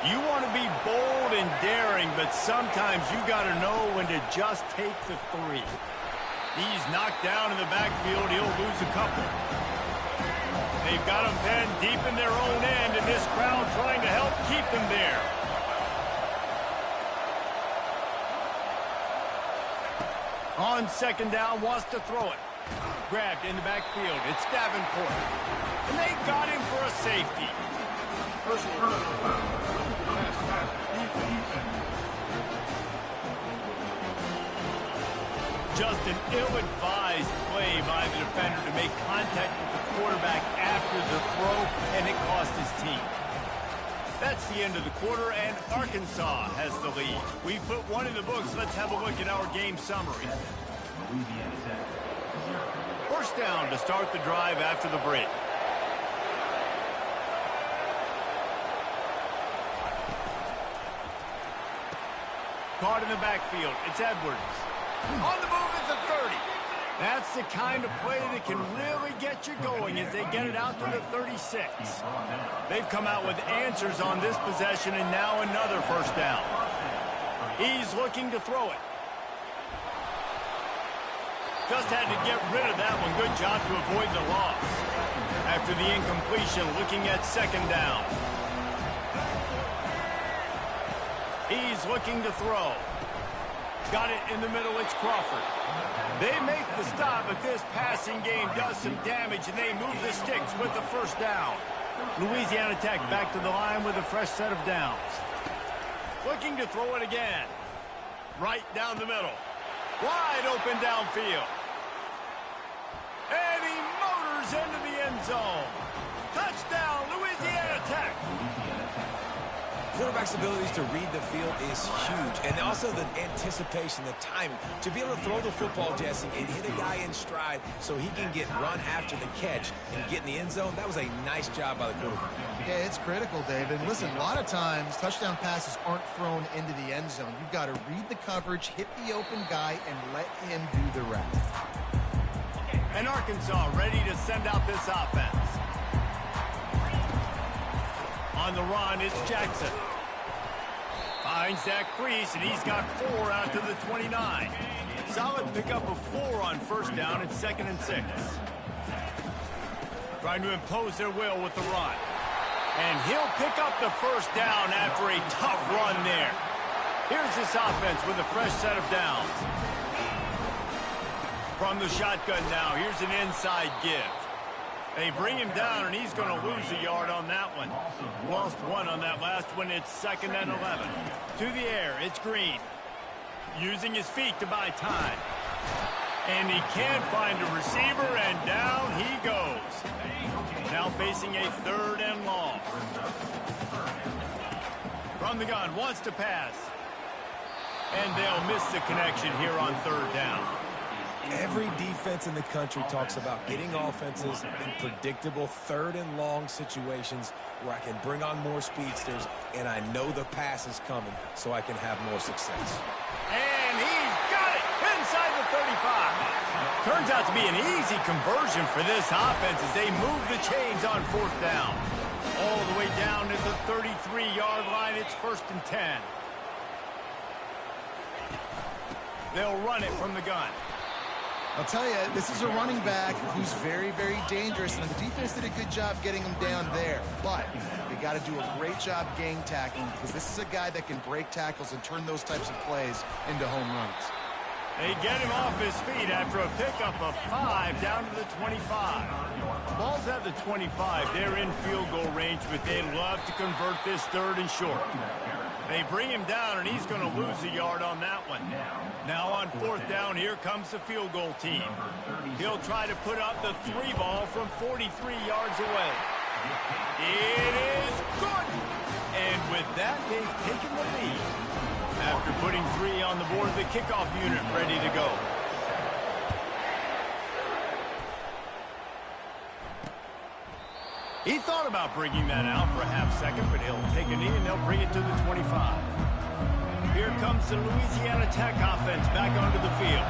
[SPEAKER 1] You want to be bold and daring, but sometimes you got to know when to just take the 3. He's knocked down in the backfield. He'll lose a couple. They've got him pinned deep in their own end, and this crowd trying to help keep them there. On second down, wants to throw it. Grabbed in the backfield. It's Davenport. And they got him for a safety.
[SPEAKER 2] Personal foul. Pass. Defense.
[SPEAKER 1] Just an ill-advised play by the defender to make contact with the quarterback after the throw, and it cost his team. That's the end of the quarter, and Arkansas has the lead. We put one in the books. Let's have a look at our game summary. First down to start the drive after the break. Caught in the backfield. It's Edwards. On the move at the 30. That's the kind of play that can really get you going as they get it out to the 36. They've come out with answers on this possession, and now another first down. He's looking to throw it. Just had to get rid of that one. Good job to avoid the loss. After the incompletion, looking at second down. He's looking to throw. Got it in the middle. It's Crawford. They make the stop, but this passing game does some damage, and they move the sticks with the first down. Louisiana Tech back to the line with a fresh set of downs. Looking to throw it again. Right down the middle. Wide open downfield. And he motors into the end zone. Touchdown, Louisiana Tech.
[SPEAKER 4] Quarterback's abilities to read the field is huge, and also the anticipation, the timing. To be able to throw the football, Jesse, and hit a guy in stride so he can get run after the catch and get in the end zone, that was a nice job by the quarterback.
[SPEAKER 3] Yeah, it's critical, David. Listen, a lot of times touchdown passes aren't thrown into the end zone. You've got to read the coverage, hit the open guy, and let him do the rest.
[SPEAKER 1] And Arkansas ready to send out this offense. On the run, it's Jackson. Finds that crease, and he's got 4 out to the 29. Solid pickup of 4 on first down. It's 2nd and 6. Trying to impose their will with the run. And he'll pick up the first down after a tough run there. Here's this offense with a fresh set of downs. From the shotgun now, here's an inside give. They bring him down, and he's going to lose a yard on that one. Lost 1 on that last one. It's 2nd and 11. To the air, it's Green. Using his feet to buy time. And he can't find a receiver, and down he goes. Now facing a 3rd and long. From the gun, wants to pass. And they'll miss the connection here on 3rd down.
[SPEAKER 4] Every defense in the country talks about getting offenses in predictable 3rd and long situations where I can bring on more speedsters and I know the pass is coming so I can have more success.
[SPEAKER 1] And he's got it inside the 35. Turns out to be an easy conversion for this offense as they move the chains on 4th down. All the way down to the 33-yard line. It's 1st and 10. They'll run it from the gun.
[SPEAKER 3] I'll tell you, this is a running back who's very, very dangerous, and the defense did a good job getting him down there. But they got to do a great job gang tackling because this is a guy that can break tackles and turn those types of plays into home runs.
[SPEAKER 1] They get him off his feet after a pickup of 5 down to the 25. Ball's at the 25. They're in field goal range, but they'd love to convert this 3rd and short. They bring him down, and he's going to lose a yard on that one. Now on 4th down, here comes the field goal team. He'll try to put up the 3 ball from 43 yards away. It is good! And with that, they've taken the lead. After putting 3 on the board, the kickoff unit ready to go. He thought about bringing that out for a half-second, but he'll take a knee and they'll bring it to the 25. Here comes the Louisiana Tech offense back onto the field.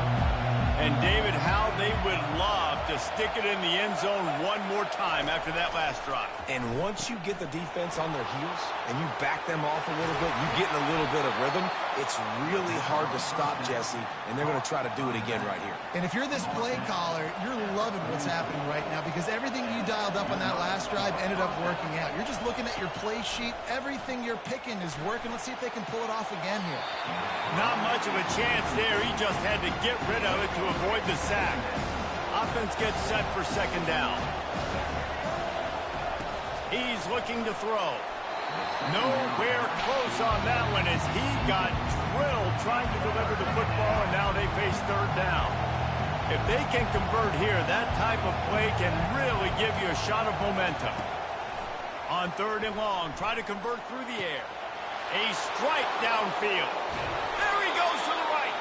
[SPEAKER 1] And David, how they would love to stick it in the end zone one more time after that last drive.
[SPEAKER 4] And once you get the defense on their heels and you back them off a little bit, you get in a little bit of rhythm, it's really hard to stop, Jesse, and they're going to try to do it again right here.
[SPEAKER 3] And if you're this play caller, you're loving what's happening right now because everything you dialed up on that last drive ended up working out. You're just looking at your play sheet. Everything you're picking is working. Let's see if they can pull it off again here.
[SPEAKER 1] Not much of a chance there. He just had to get rid of it to avoid the sack. Offense gets set for second down. He's looking to throw. Nowhere close on that one as he got drilled trying to deliver the football, and now they face third down. If they can convert here, that type of play can really give you a shot of momentum. On third and long, try to convert through the air. A strike downfield. There he goes to the right.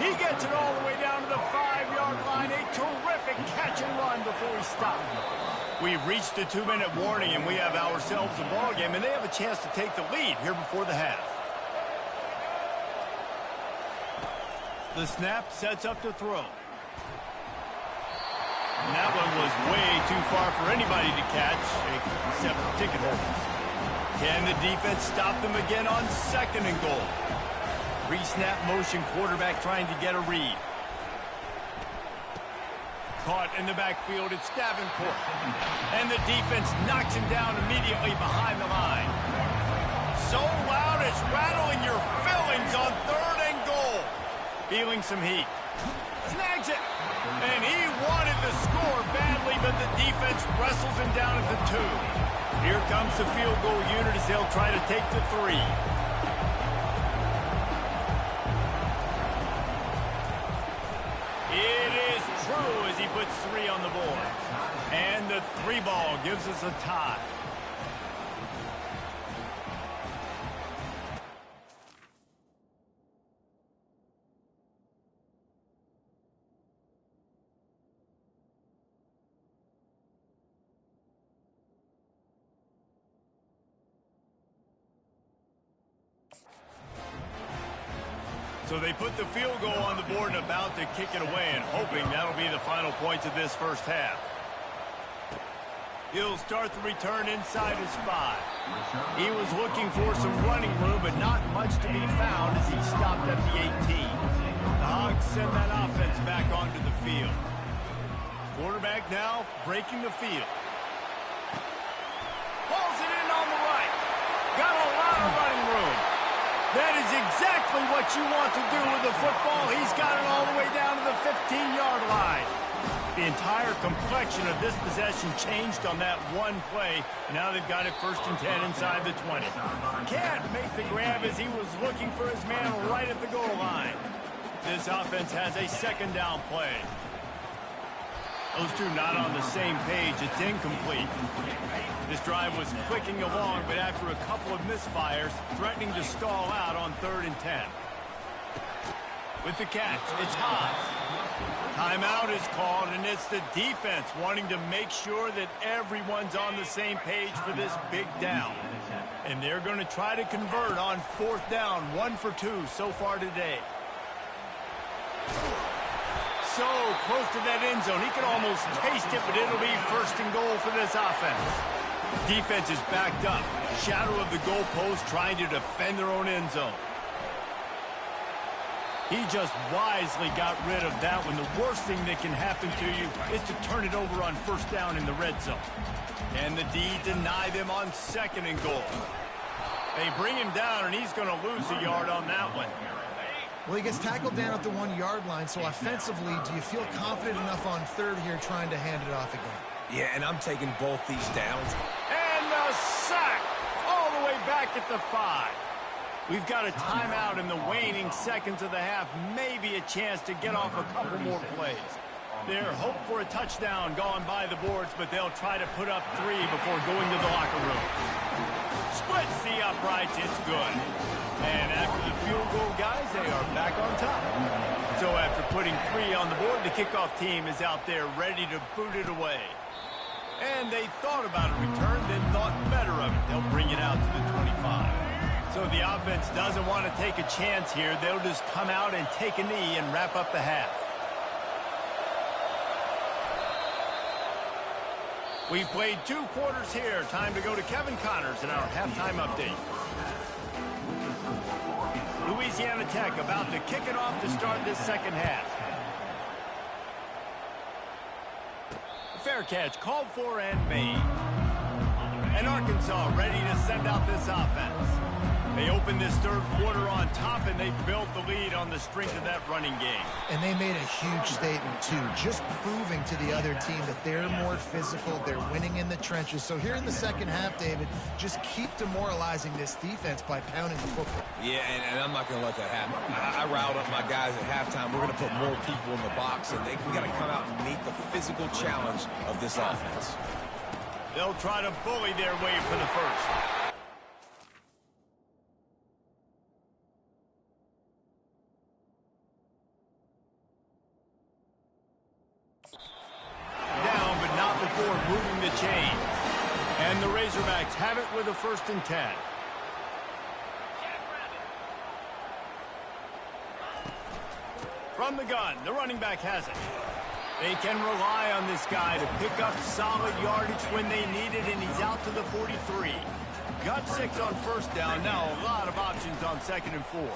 [SPEAKER 1] He gets it all the way down to the 5-yard line. A terrific catch and run before he stopped. We've reached the 2-minute warning, and we have ourselves a ball game, and they have a chance to take the lead here before the half. The snap sets up to throw. And that one was way too far for anybody to catch, except ticket holders. Can the defense stop them again on second and goal? Pre-snap motion, quarterback trying to get a read. Caught in the backfield, it's Davenport. And the defense knocks him down immediately behind the line. So loud it's rattling your fillings on third and goal. Feeling some heat. Snags it. And he wanted to score badly, but the defense wrestles him down at the 2. Here comes the field goal unit as they'll try to take the 3. It is true as he puts 3 on the board. And the 3 ball gives us a tie. So they put the field goal on the board and about to kick it away and hoping that'll be the final points of this first half. He'll start the return inside his 5. He was looking for some running room, but not much to be found as he stopped at the 18. The Hogs send that offense back onto the field. Quarterback now breaking the field. Pulls it in on the right. Got a lot of running room. That is exactly what you want to do with the football. He's got it all the way down to the 15-yard line. The entire complexion of this possession changed on that one play. Now they've got it first and 10 inside the 20. Can't make the grab as he was looking for his man right at the goal line. This offense has a second down play. Those two not on the same page. It's incomplete. This drive was clicking along, but after a couple of misfires, threatening to stall out on third and 10. With the catch, it's Haas. Timeout is called, and it's the defense wanting to make sure that everyone's on the same page for this big down. And they're going to try to convert on fourth down, 1 for 2 so far today. So close to that end zone. He can almost taste it, but it'll be first and goal for this offense. Defense is backed up. Shadow of the goalpost trying to defend their own end zone. He just wisely got rid of that one. The worst thing that can happen to you is to turn it over on first down in the red zone. And the D deny them on second and goal. They bring him down, and he's going to lose a yard on that one.
[SPEAKER 3] Well, he gets tackled down at the 1-yard line, so offensively, do you feel confident enough on third here trying to hand it off again?
[SPEAKER 4] Yeah, and I'm taking both these downs.
[SPEAKER 1] And the sack all the way back at the 5. We've got a timeout in the waning seconds of the half, maybe a chance to get off a couple more plays. Their hope for a touchdown gone by the boards, but they'll try to put up 3 before going to the locker room. Splits the uprights, it's good. And after the field goal, guys, they are back on top. So after putting 3 on the board, the kickoff team is out there ready to boot it away. And they thought about a return, then thought better of it. They'll bring it out to the 25. So the offense doesn't want to take a chance here. They'll just come out and take a knee and wrap up the half. We've played 2 quarters here. Time to go to Kevin Connors in our halftime update. Louisiana Tech about to kick it off to start this second half. Fair catch called for and made. And Arkansas ready to send out this offense. They opened this third quarter on top, and they built the lead on the strength of that running game.
[SPEAKER 3] And they made a huge statement, too, just proving to the other team that they're more physical, they're winning in the trenches. So here in the second half, David, just keep demoralizing this defense by pounding the football.
[SPEAKER 4] Yeah, and I'm not going to let that happen. I riled up my guys at halftime. We're going to put more people in the box, and we got to come out and meet the physical challenge of this offense.
[SPEAKER 1] They'll try to bully their way for the first. Moving the chain. And the Razorbacks have it with a 1st and 10. From the gun, the running back has it. They can rely on this guy to pick up solid yardage when they need it, and he's out to the 43. Got 6 on 1st down. Now a lot of options on 2nd and 4.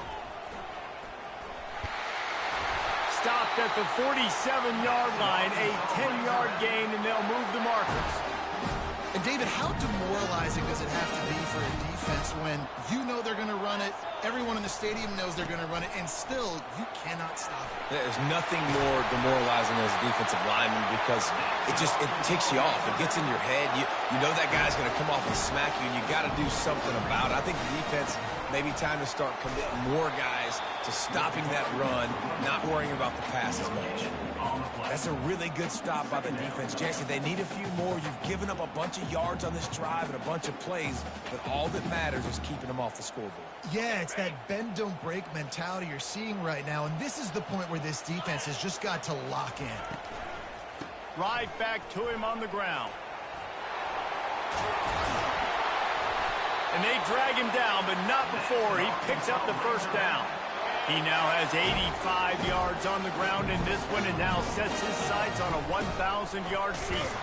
[SPEAKER 1] Stopped at the 47-yard line, a 10-yard gain, and they'll move the markers.
[SPEAKER 3] And, David, how demoralizing does it have to be for a defense when you know they're going to run it, everyone in the stadium knows they're going to run it, and still you cannot stop it?
[SPEAKER 4] There's nothing more demoralizing as a defensive lineman because it ticks you off. It gets in your head. You know that guy's going to come off and smack you, and you got to do something about it. I think the defense, maybe time to start committing more guys to stopping that run, not worrying about the pass as much. That's a really good stop by the defense. Jason, they need a few more. You've given up a bunch of yards on this drive and a bunch of plays, but all that matters is keeping them off the scoreboard.
[SPEAKER 3] Yeah, it's that bend, don't break mentality you're seeing right now, and this is the point where this defense has just got to lock in.
[SPEAKER 1] Right back to him on the ground. And they drag him down, but not before he picks up the 1st down. He now has 85 yards on the ground in this one and now sets his sights on a 1,000-yard season.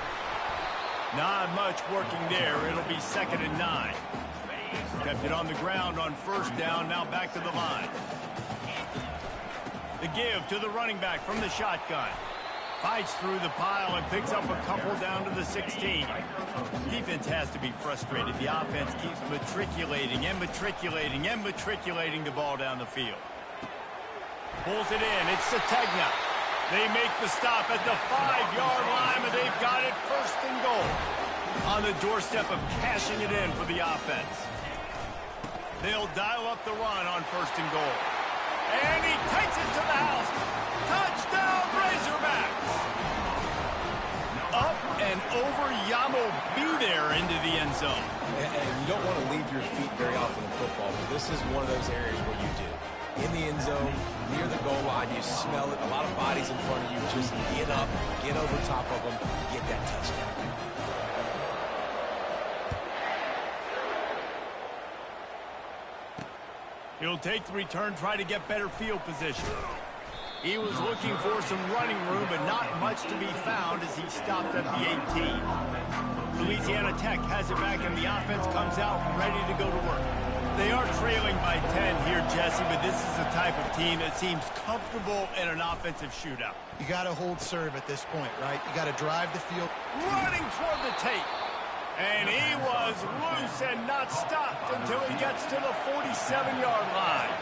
[SPEAKER 1] Not much working there. It'll be 2nd and 9. Kept it on the ground on 1st down, now back to the line. The give to the running back from the shotgun. Fights through the pile and picks up a couple down to the 16. Defense has to be frustrated. The offense keeps matriculating and matriculating and matriculating the ball down the field. Pulls it in. It's Sategna. They make the stop at the 5-yard line, and they've got it 1st and goal. On the doorstep of cashing it in for the offense. They'll dial up the run on 1st and goal. And he takes it to the house. Touchdown, Razorbacks! Up and over Yamo be there into the end zone.
[SPEAKER 4] And you don't want to leave your feet very often in football, but this is one of those areas where you do. In the end zone, near the goal line, you smell it. A lot of bodies in front of you. Just get up, get over top of them, get that touchdown.
[SPEAKER 1] He'll take the return, try to get better field position. He was looking for some running room, but not much to be found as he stopped at the 18. Louisiana Tech has it back, and the offense comes out ready to go to work. They are trailing by 10 here, Jesse, but this is the type of team that seems comfortable in an offensive shootout.
[SPEAKER 3] You got to hold serve at this point, right? You got to drive the field.
[SPEAKER 1] Running toward the tape. And he was loose and not stopped until he gets to the 47-yard line.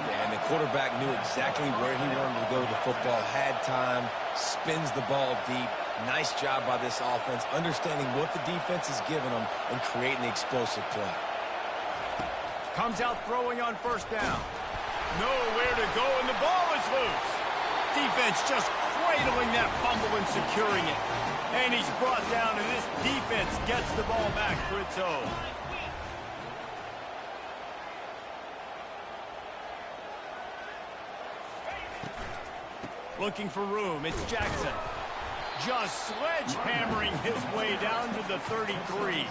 [SPEAKER 4] Yeah, and the quarterback knew exactly where he wanted to go with the football, had time, spins the ball deep. Nice job by this offense, understanding what the defense is giving them and creating the explosive play.
[SPEAKER 1] Comes out throwing on 1st down. Nowhere to go, and the ball is loose. Defense just cradling that fumble and securing it. And he's brought down, and this defense gets the ball back for its own. Looking for room, it's Jackson. Just sledgehammering his way down to the 33.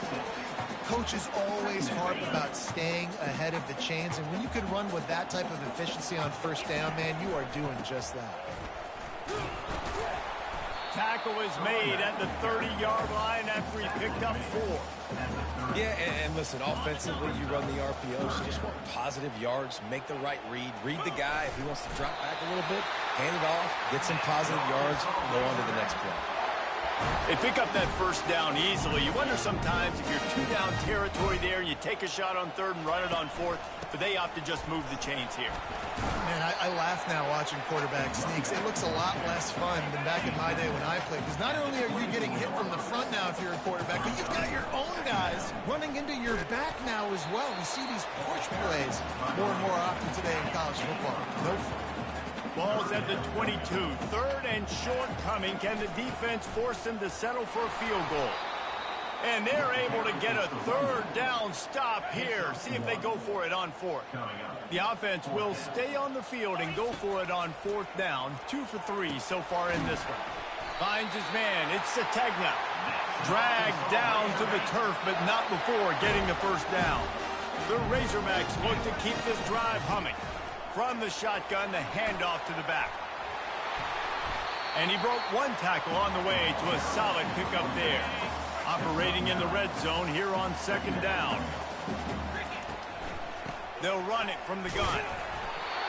[SPEAKER 3] Coaches always harp about staying ahead of the chains, and when you can run with that type of efficiency on 1st down, man, you are doing just that.
[SPEAKER 1] tackle is made at the 30-yard line after he picked up 4.
[SPEAKER 4] Yeah, and listen, offensively, you run the RPOs. You just want positive yards, make the right read, read the guy. If he wants to drop back a little bit, hand it off, get some positive yards, go on to the next play.
[SPEAKER 1] They pick up that first down easily. You wonder sometimes if you're two-down territory there and you take a shot on 3rd and run it on 4th, but they opt to just move the chains here.
[SPEAKER 3] Man, I laugh now watching quarterback sneaks. It looks a lot less fun than back in my day when I played, because not only are you getting hit from the front now if you're a quarterback, but you've got your own guys running into your back now as well. We see these push plays more and more often today in college football. No fun.
[SPEAKER 1] Ball's at the 22. 3rd and short coming. Can the defense force them to settle for a field goal? And they're able to get a 3rd down stop here. See if they go for it on 4th. The offense will stay on the field and go for it on 4th down. 2 for 3 so far in this one. Finds his man. It's Sategna. Dragged down to the turf, but not before getting the first down. The Razorbacks look to keep this drive humming. From the shotgun, the handoff to the back. And he broke 1 tackle on the way to a solid pickup there. Operating in the red zone here on 2nd down. They'll run it from the gun.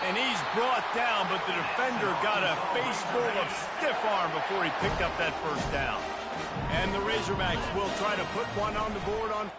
[SPEAKER 1] And he's brought down, but the defender got a face full of stiff arm before he picked up that first down. And the Razorbacks will try to put one on the board on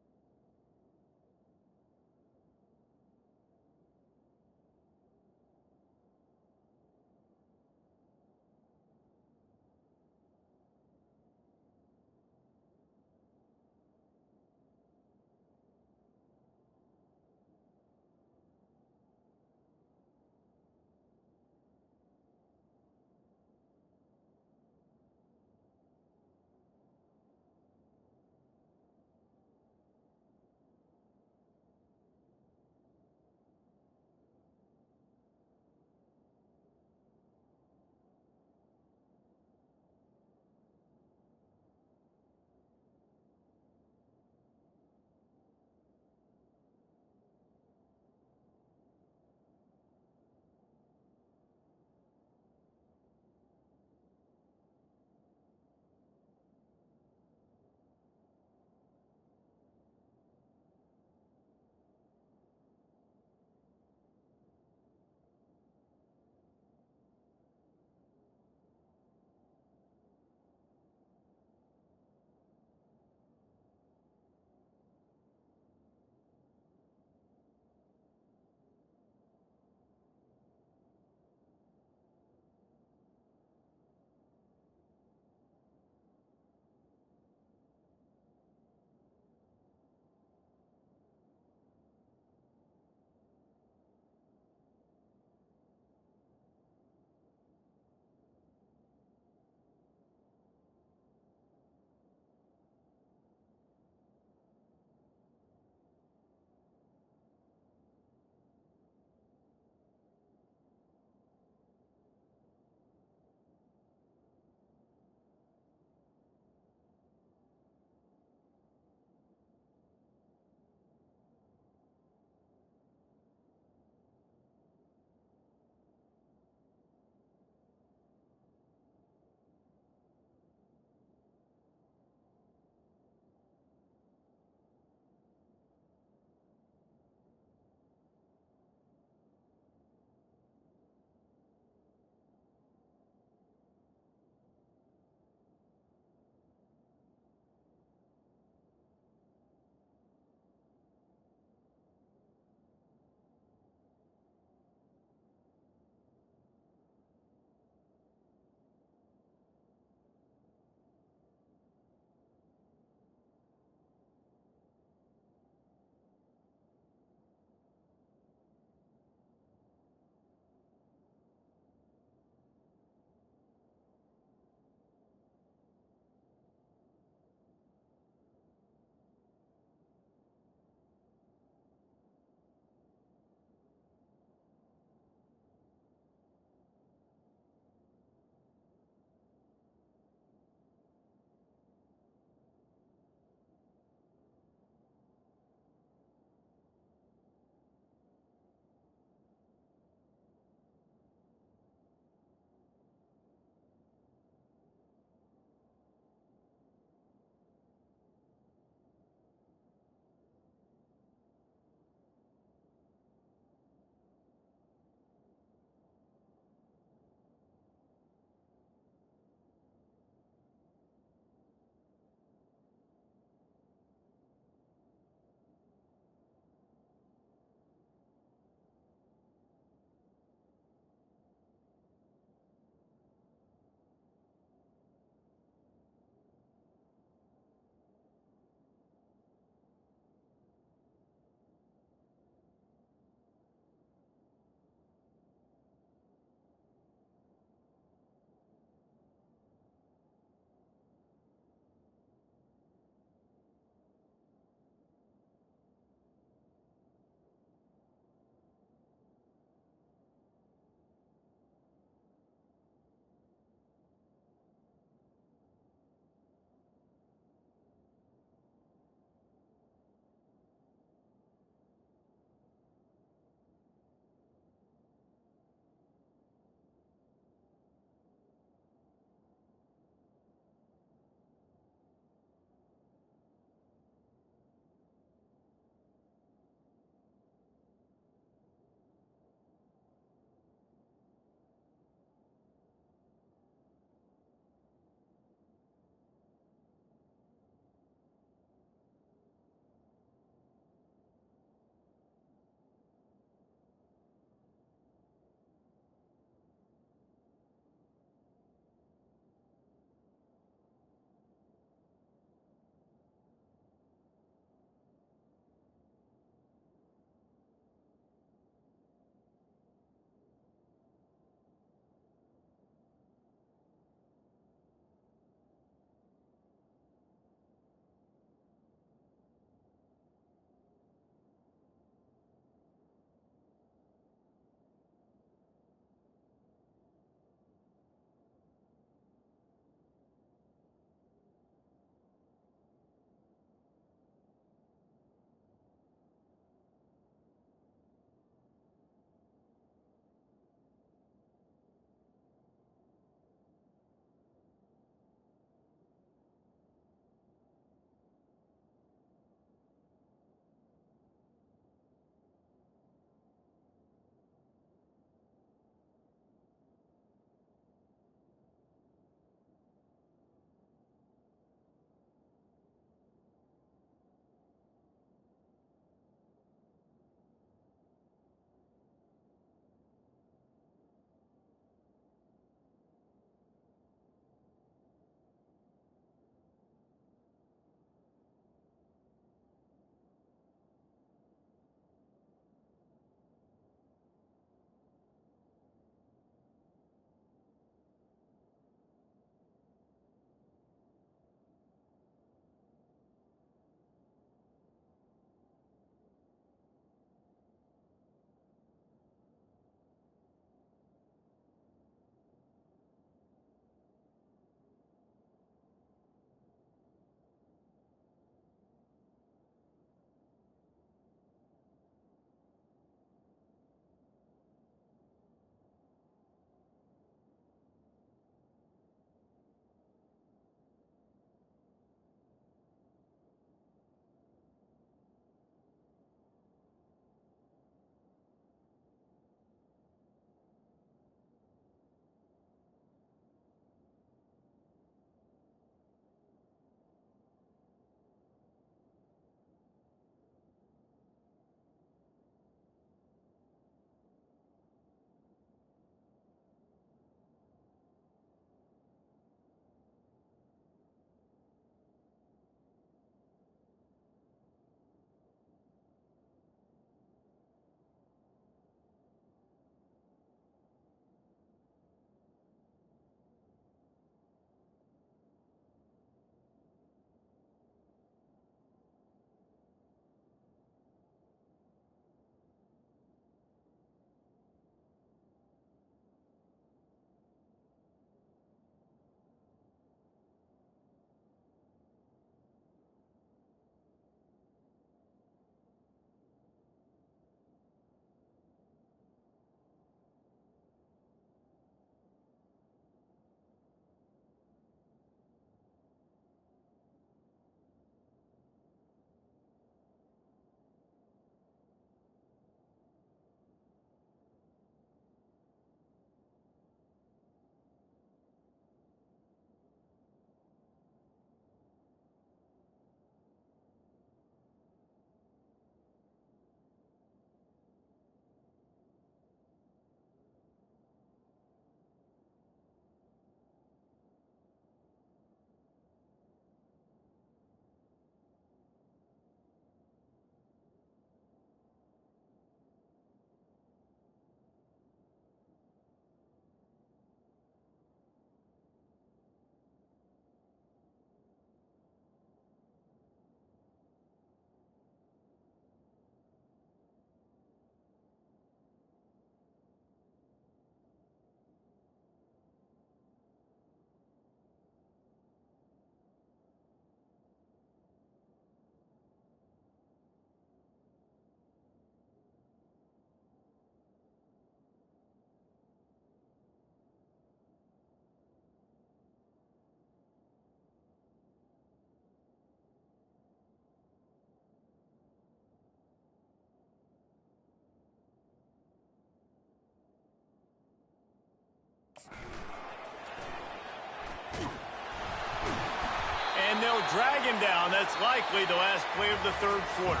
[SPEAKER 1] they'll drag him down. That's likely the last play of the third quarter.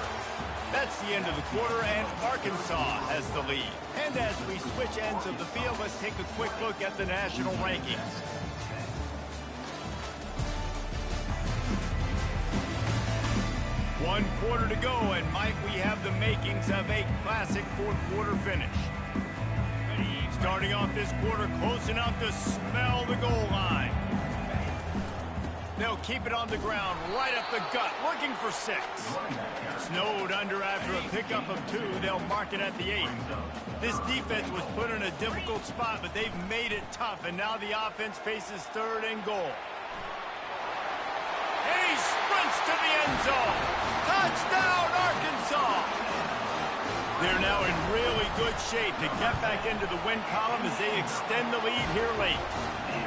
[SPEAKER 1] That's the end of the quarter, and Arkansas has the lead. And as we switch ends of the field, let's take a quick look at the national rankings. One quarter to go, and might we have the makings of a classic fourth quarter finish. Starting off this quarter close enough to smell the goal line. They'll keep it on the ground, right up the gut, looking for 6. Snowed under after a pickup of 2. They'll mark it at the 8. This defense was put in a difficult spot, but they've made it tough, and now the offense faces third and goal. And he sprints to the end zone. Touchdown, Arkansas! They're now in really good shape to get back into the win column as they extend the lead here late.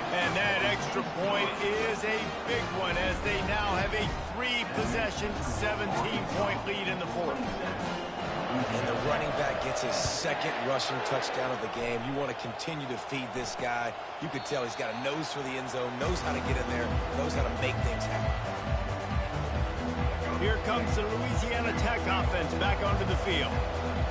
[SPEAKER 1] And that extra point is a big one as they now have a 3-possession, 17-point lead in the fourth.
[SPEAKER 4] And the running back gets his second rushing touchdown of the game. You want to continue to feed this guy. You could tell he's got a nose for the end zone, knows how to get in there, knows how to make things happen.
[SPEAKER 1] Here comes the Louisiana Tech offense back onto the field.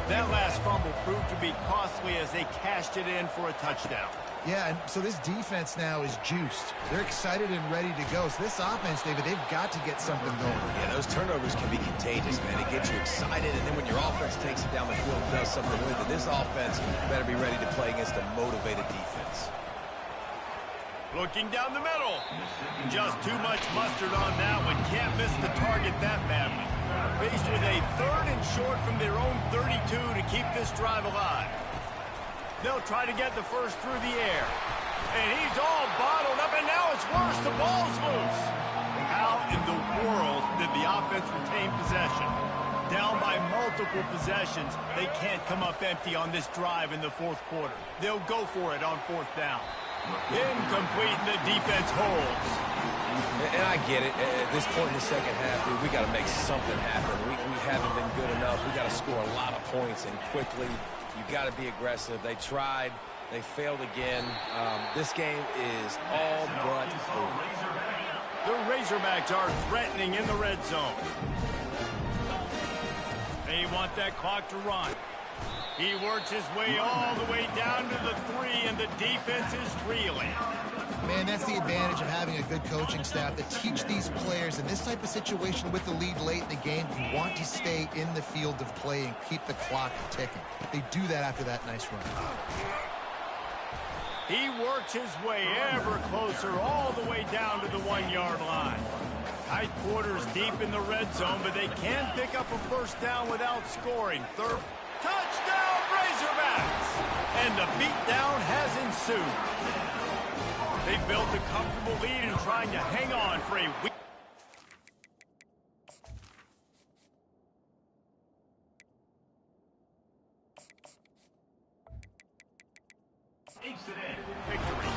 [SPEAKER 1] That last fumble proved to be costly as they cashed it in for a touchdown.
[SPEAKER 3] Yeah, and so this defense now is juiced. They're excited and ready to go. So this offense, David, they've got to get something going.
[SPEAKER 4] Yeah, those turnovers can be contagious, man. It gets you excited, and then when your offense takes it down the field and does something with it, this offense better be ready to play against a motivated defense.
[SPEAKER 1] Looking down the middle. Just too much mustard on that one. Can't miss the target that badly. Faced with a third and short from their own 32 to keep this drive alive. They'll try to get the first through the air. And he's all bottled up, and now it's worse. The ball's loose. How in the world did the offense retain possession? Down by multiple possessions, they can't come up empty on this drive in the fourth quarter. They'll go for it on fourth down. Incomplete, and the defense holds.
[SPEAKER 4] And I get it. At this point in the second half, dude, we got to make something happen. We haven't been good enough. We got to score a lot of points, and quickly. You got to be aggressive. They tried. They failed again. This game is all but over.
[SPEAKER 1] The Razorbacks are threatening in the red zone. They want that clock to run. He works his way all the way down to the 3, and the defense is reeling.
[SPEAKER 3] Man, that's the advantage of having a good coaching staff that teach these players in this type of situation with the lead late in the game. You want to stay in the field of play and keep the clock ticking. They do that after that nice run.
[SPEAKER 1] He works his way ever closer all the way down to the 1-yard line. Tight quarters deep in the red zone, but they can pick up a first down without scoring. Third touchdown, Razorbacks! And the beatdown has ensued. They built a comfortable lead and trying to hang on for a week. Victory.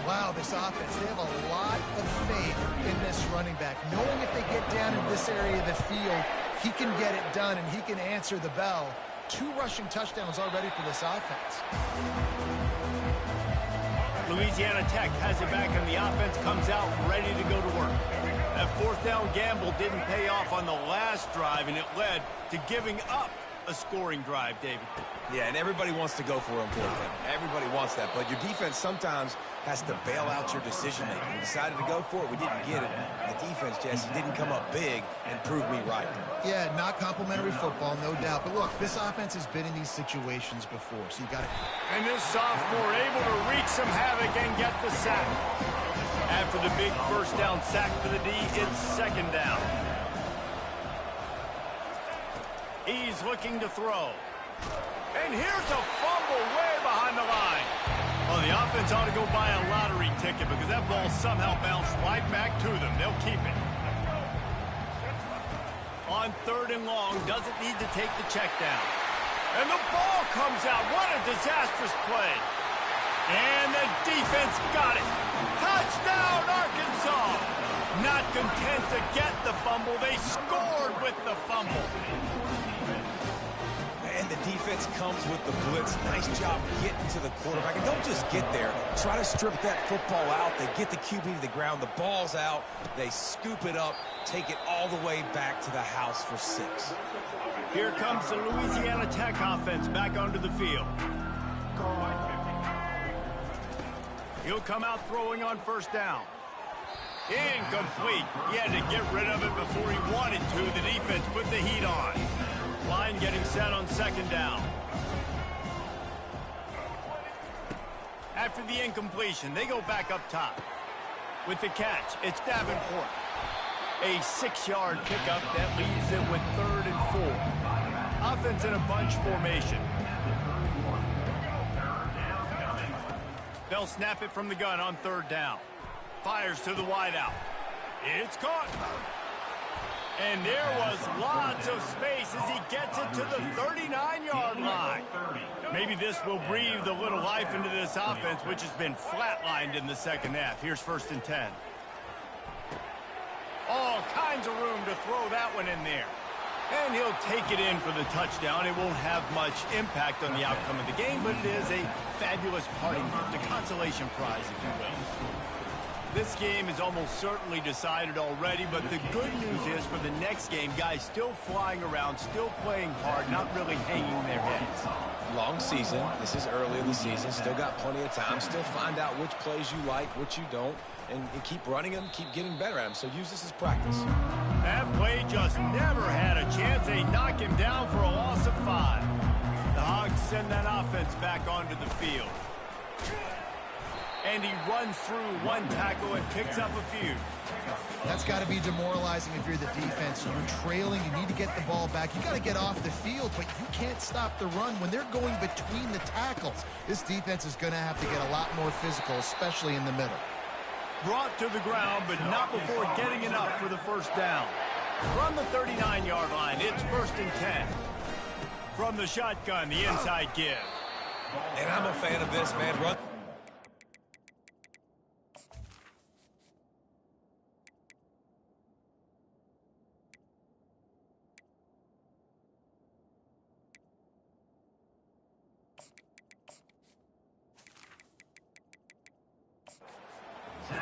[SPEAKER 3] Wow, this offense, they have a lot of faith in this running back. Knowing if they get down in this area of the field, he can get it done and he can answer the bell. 2 rushing touchdowns already for this offense.
[SPEAKER 1] Louisiana Tech has it back, and the offense comes out ready to go to work. That fourth down gamble didn't pay off on the last drive, and it led to giving up a scoring drive, David.
[SPEAKER 4] Yeah, and everybody wants to go for him. Everybody wants that, but your defense sometimes has to bail out your decision-making. We decided to go for it. We didn't get it. The defense, Jesse, didn't come up big and prove me right.
[SPEAKER 3] Yeah, not complimentary football, no doubt. But look, this offense has been in these situations before, so you got to...
[SPEAKER 1] And this sophomore able to wreak some havoc and get the sack. After the big first down sack for the D, it's second down. He's looking to throw. And here's a fumble way behind the line. Well, the offense ought to go buy a lottery ticket because that ball somehow bounced right back to them. They'll keep it. On third and long, doesn't need to take the check down. And the ball comes out. What a disastrous play. And the defense got it. Touchdown, Arkansas. Not content to get the fumble, they scored with the fumble.
[SPEAKER 4] And And the defense comes with the blitz. Nice job getting to the quarterback. And don't just get there. Try to strip that football out. They get the QB to the ground. The ball's out. They scoop it up, take it all the way back to the house for 6.
[SPEAKER 1] Here comes the Louisiana Tech offense back onto the field. He'll come out throwing on first down. Incomplete. He had to get rid of it before he wanted to. The defense put the heat on. Line getting set on second down. After the incompletion, they go back up top. With the catch, it's Davenport. A 6-yard pickup that leaves it with 3rd and 4. Offense in a bunch formation. They'll snap it from the gun on 3rd down. Fires to the wideout. It's caught. And there was lots of space as he gets it to the 39-yard line. Maybe this will breathe a little life into this offense, which has been flatlined in the second half. Here's 1st and 10. All kinds of room to throw that one in there. And he'll take it in for the touchdown. It won't have much impact on the outcome of the game, but it is a fabulous parting gift, a consolation prize, if you will. This game is almost certainly decided already, but the good news is for the next game, guys still flying around, still playing hard, not really hanging their heads.
[SPEAKER 4] Long season. This is early in the season. Still got plenty of time. Still find out which plays you like, which you don't, and keep running them, keep getting better at them. So use this as practice.
[SPEAKER 1] That play just never had a chance. They knock him down for a loss of 5. The Hogs send that offense back onto the field. And he runs through one tackle and picks up a few.
[SPEAKER 3] That's got to be demoralizing if you're the defense. You're trailing. You need to get the ball back. You got to get off the field, but you can't stop the run when they're going between the tackles. This defense is going to have to get a lot more physical, especially in the middle.
[SPEAKER 1] Brought to the ground, but not before getting enough for the first down. From the 39-yard line, it's 1st and 10. From the shotgun, the inside give.
[SPEAKER 4] And I'm a fan of this, man. Run.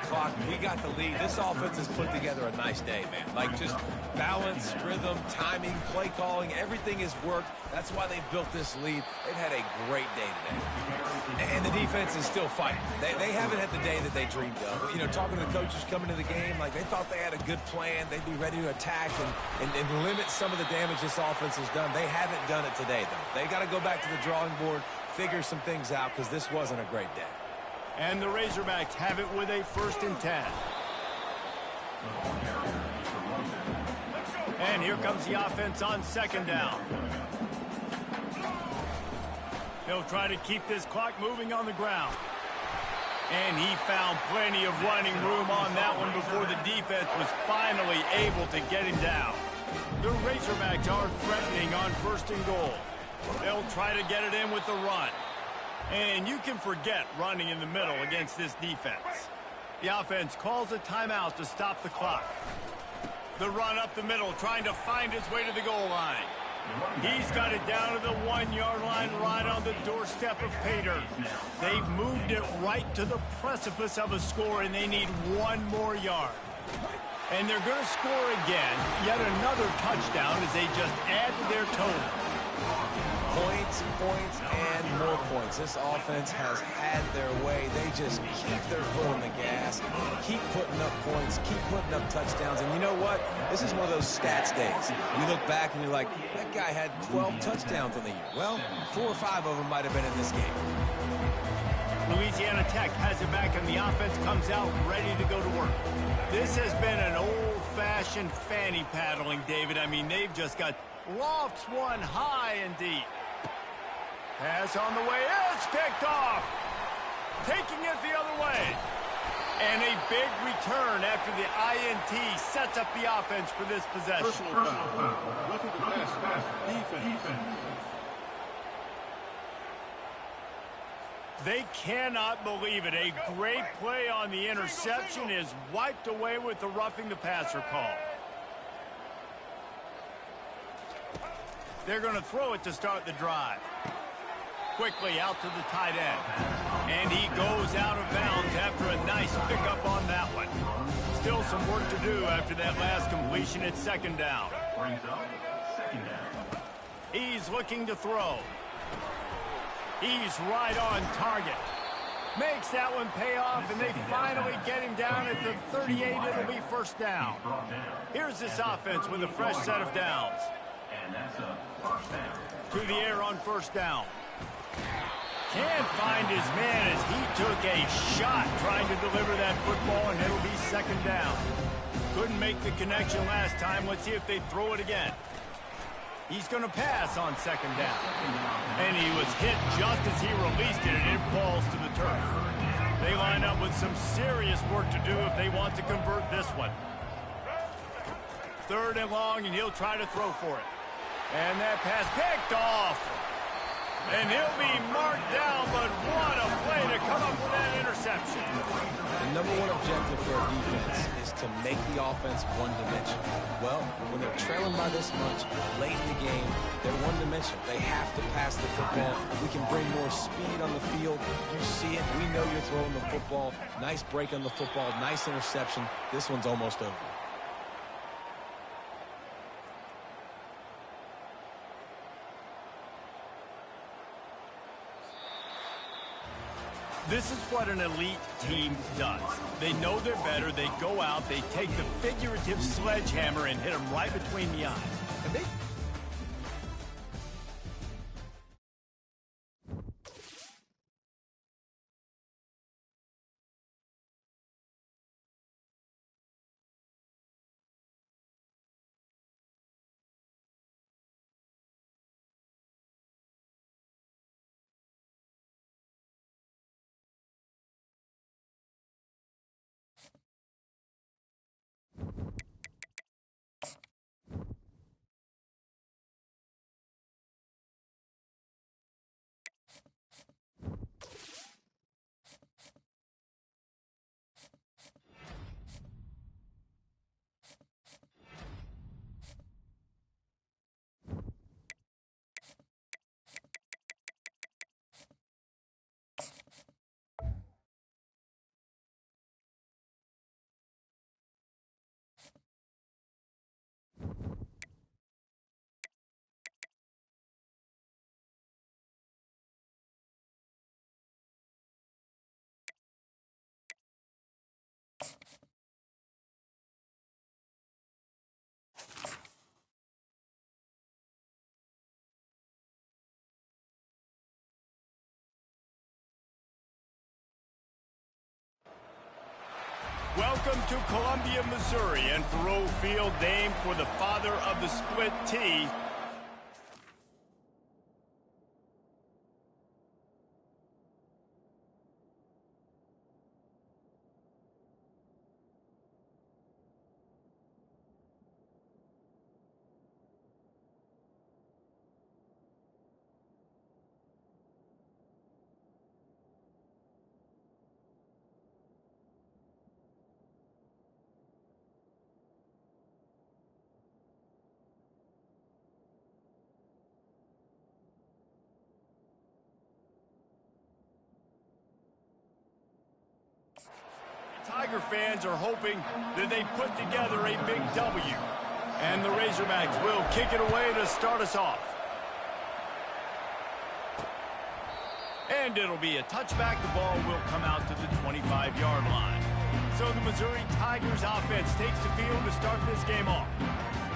[SPEAKER 4] Clock, we got the lead. This offense has put together a nice day, man. Like, just balance, rhythm, timing, play calling, everything has worked. That's why they've built this lead. They've had a great day today. And the defense is still fighting. They haven't had the day that they dreamed of. You know, talking to the coaches coming to the game, like, they thought they had a good plan. They'd be ready to attack and limit some of the damage this offense has done. They haven't done it today, though. They got to go back to the drawing board, figure some things out, because this wasn't a great day.
[SPEAKER 1] And the Razorbacks have it with a 1st and 10. And here comes the offense on 2nd down. They'll try to keep this clock moving on the ground. And he found plenty of running room on that one before the defense was finally able to get him down. The Razorbacks are threatening on 1st and goal. They'll try to get it in with the run. And you can forget running in the middle against this defense. The offense calls a timeout to stop the clock. The run up the middle, trying to find his way to the goal line. He's got it down to the 1-yard line, right on the doorstep of Pater. They've moved it right to the precipice of a score, and they need 1 more yard. And they're going to score again, yet another touchdown as they just add to their total.
[SPEAKER 4] Points, points, and more points. This offense has had their way. They just keep their foot on the gas, keep putting up points, keep putting up touchdowns. And you know what? This is one of those stats days. You look back and you're like, that guy had 12 touchdowns on the year. Well, 4 or 5 of them might have been in this game.
[SPEAKER 1] Louisiana Tech has it back, and the offense comes out ready to go to work. This has been an old-fashioned fanny paddling, David. I mean, they've just got lofts one high and deep. Pass on the way, it's picked off. Taking it the other way. And a big return after the INT sets up the offense for this possession.
[SPEAKER 2] Personal foul. Roughing the pass. Defense.
[SPEAKER 1] They cannot believe it. A great play on the interception is wiped away with the roughing the passer call. They're going to throw it to start the drive. Quickly out to the tight end. And he goes out of bounds after a nice pickup on that one. Still some work to do after that last completion at second down. He's looking to throw. He's right on target. Makes that one pay off, and they finally get him down at the 38. It'll be first down. Here's this offense with a fresh set of downs. To the air on first down. Can't find his man as he took a shot trying to deliver that football, and it'll be second down. Couldn't make the connection last time. Let's see if they throw it again. He's going to pass on second down. And he was hit just as he released it, and it falls to the turf. They line up with some serious work to do if they want to convert this one. Third and long, and he'll try to throw for it. And that pass picked off. And he'll be marked down, but what a play to come up with that interception.
[SPEAKER 4] The number one objective for a defense is to make the offense one-dimensional. Well, when they're trailing by this much, late in the game, they're one-dimensional. They have to pass the football. We can bring more speed on the field. You see it. We know you're throwing the football. Nice break on the football. Nice interception. This one's almost over.
[SPEAKER 1] This is what an elite team does. They know they're better. They go out. They take the figurative sledgehammer and hit them right between the eyes.
[SPEAKER 3] And they
[SPEAKER 1] Welcome to Columbia, Missouri, and Faroe Field, named for the father of the split T. Tiger fans are hoping that they put together a big W. And the Razorbacks will kick it away to start us off. And it'll be a touchback. The ball will come out to the 25-yard line. So the Missouri Tigers offense takes the field to start this game off.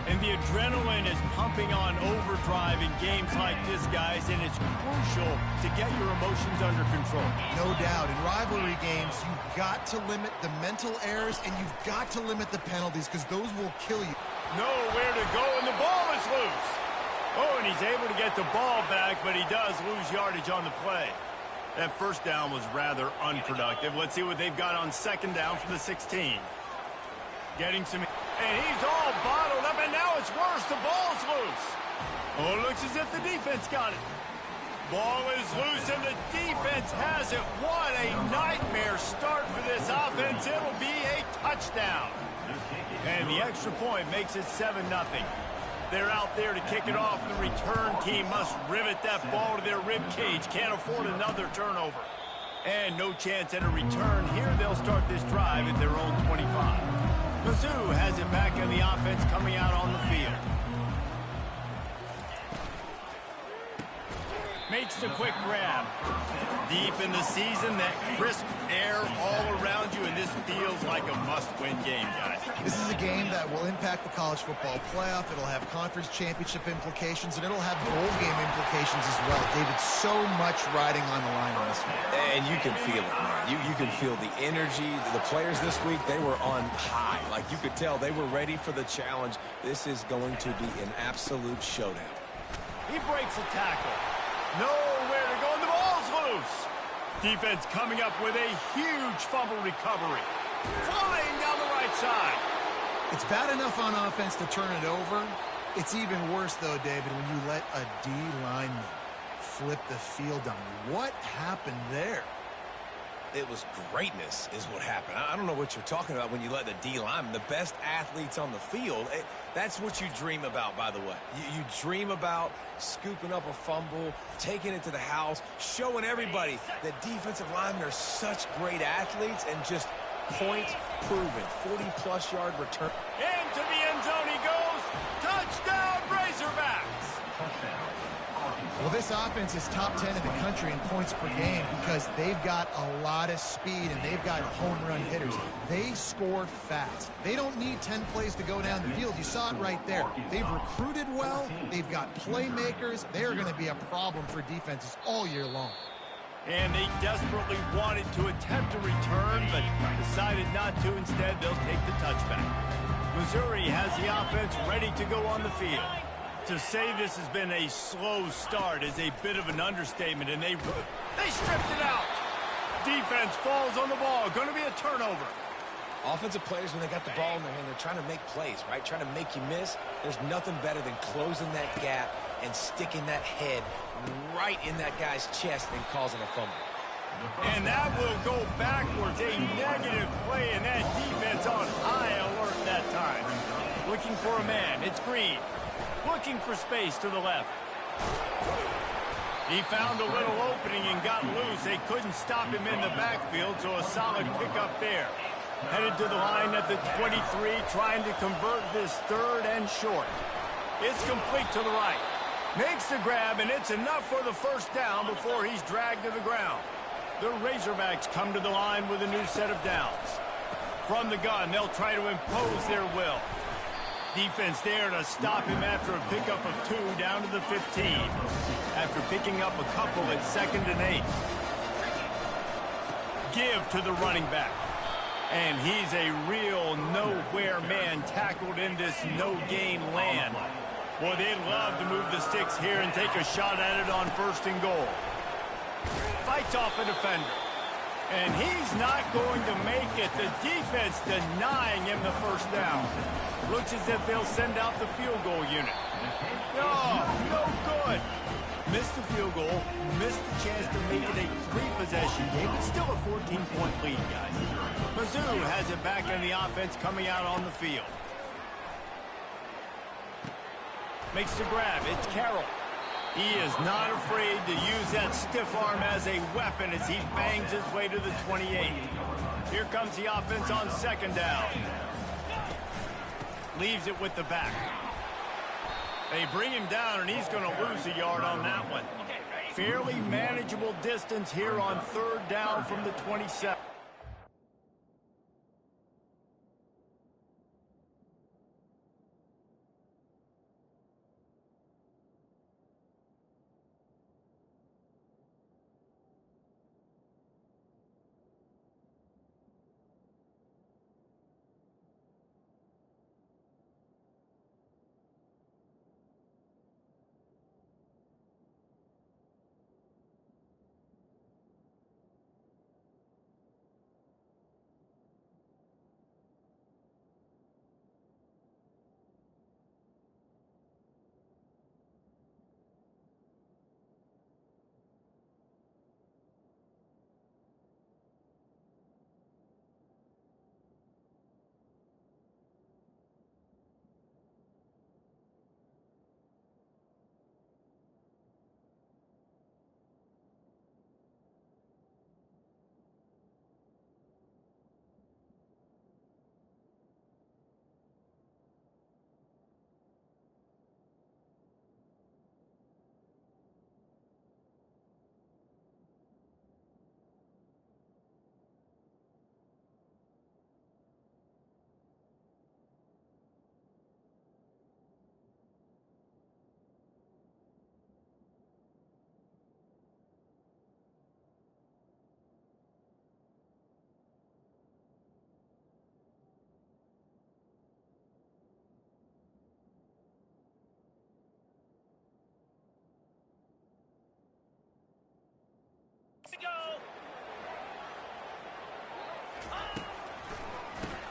[SPEAKER 1] And the adrenaline is pumping on overdrive in games like this, guys, and it's crucial to get your emotions under control.
[SPEAKER 3] No doubt. In rivalry games, you've got to limit the mental errors, and you've got to limit the penalties, because those will kill you.
[SPEAKER 1] Nowhere to go, and the ball is loose. Oh, and he's able to get the ball back, but he does lose yardage on the play. That first down was rather unproductive. Let's see what they've got on second down from the 16. Getting some... And he's all bottled up, and now it's worse. The ball's loose. Oh, it looks as if the defense got it. Ball is loose, and the defense has it. What a nightmare start for this offense. It'll be a touchdown. And the extra point makes it 7-0. They're out there to kick it off. The return team must rivet that ball to their rib cage. Can't afford another turnover. And no chance at a return here. They'll start this drive at their own 25. Mizzou has it back in the offense coming out on the field. Makes the quick grab. Deep in the season, that crisp air all around you, and this feels like a must-win game, guys.
[SPEAKER 3] This is a game that will impact the college football playoff. It'll have conference championship implications, and it'll have bowl game implications as well. David, so much riding on the line on this one.
[SPEAKER 4] And you can feel it, man. You can feel the energy. The players this week, they were on high. Like, you could tell they were ready for the challenge. This is going to be an absolute showdown.
[SPEAKER 1] He breaks a tackle. Nowhere to go, and the ball's loose. Defense coming up with a huge fumble recovery. Flying down the right side.
[SPEAKER 3] It's bad enough on offense to turn it over. It's even worse, though, David, when you let a D lineman flip the field on you. What happened there?
[SPEAKER 4] It was greatness is what happened. I don't know what you're talking about when you let the D lineman, the best athletes on the field. That's what you dream about, by the way. You dream about scooping up a fumble, taking it to the house, showing everybody that defensive linemen are such great athletes, and just point proven. 40-plus yard return.
[SPEAKER 1] Into the end zone he goes. Touchdown, Razorbacks.
[SPEAKER 3] Well, this offense is top 10 in the country in points per game because they've got a lot of speed and they've got home run hitters. They score fast. They don't need 10 plays to go down the field. You saw it right there. They've recruited well. They've got playmakers. They're going to be a problem for defenses all year long.
[SPEAKER 1] And they desperately wanted to attempt a return, but decided not to. Instead, they'll take the touchback. Missouri has the offense ready to go on the field. To say this has been a slow start is a bit of an understatement, and they stripped it out. Defense falls on the ball. Going to be a turnover.
[SPEAKER 4] Offensive players, when they got the ball in their hand, they're trying to make plays, right? Trying to make you miss. There's nothing better than closing that gap and sticking that head right in that guy's chest and causing a fumble.
[SPEAKER 1] And that will go backwards. A negative play, and that defense on high alert that time. Looking for a man. It's Green. Looking for space to the left. He found a little opening and got loose. They couldn't stop him in the backfield, so a solid pickup there. Headed to the line at the 23, trying to convert this third and short. It's complete to the right. Makes the grab, and it's enough for the first down before he's dragged to the ground. The Razorbacks come to the line with a new set of downs. From the gun, they'll try to impose their will. Defense there to stop him after a pickup of 2 down to the 15. After picking up a couple at 2nd and 8. Give to the running back. And he's a real nowhere man tackled in this no-gain land. Boy, they'd love to move the sticks here and take a shot at it on 1st and goal. Fights off a defender. And he's not going to make it. The defense denying him the first down. Looks as if they'll send out the field goal unit. No good. Missed the field goal. Missed the chance to make it a 3-possession game. It's still a 14-point lead, guys. Mizzou has it back in the offense coming out on the field. Makes the grab. It's Carroll. He is not afraid to use that stiff arm as a weapon as he bangs his way to the 28. Here comes the offense on 2nd down. Leaves it with the back. They bring him down, and he's going to lose a yard on that one. Fairly manageable distance here on 3rd down from the 27.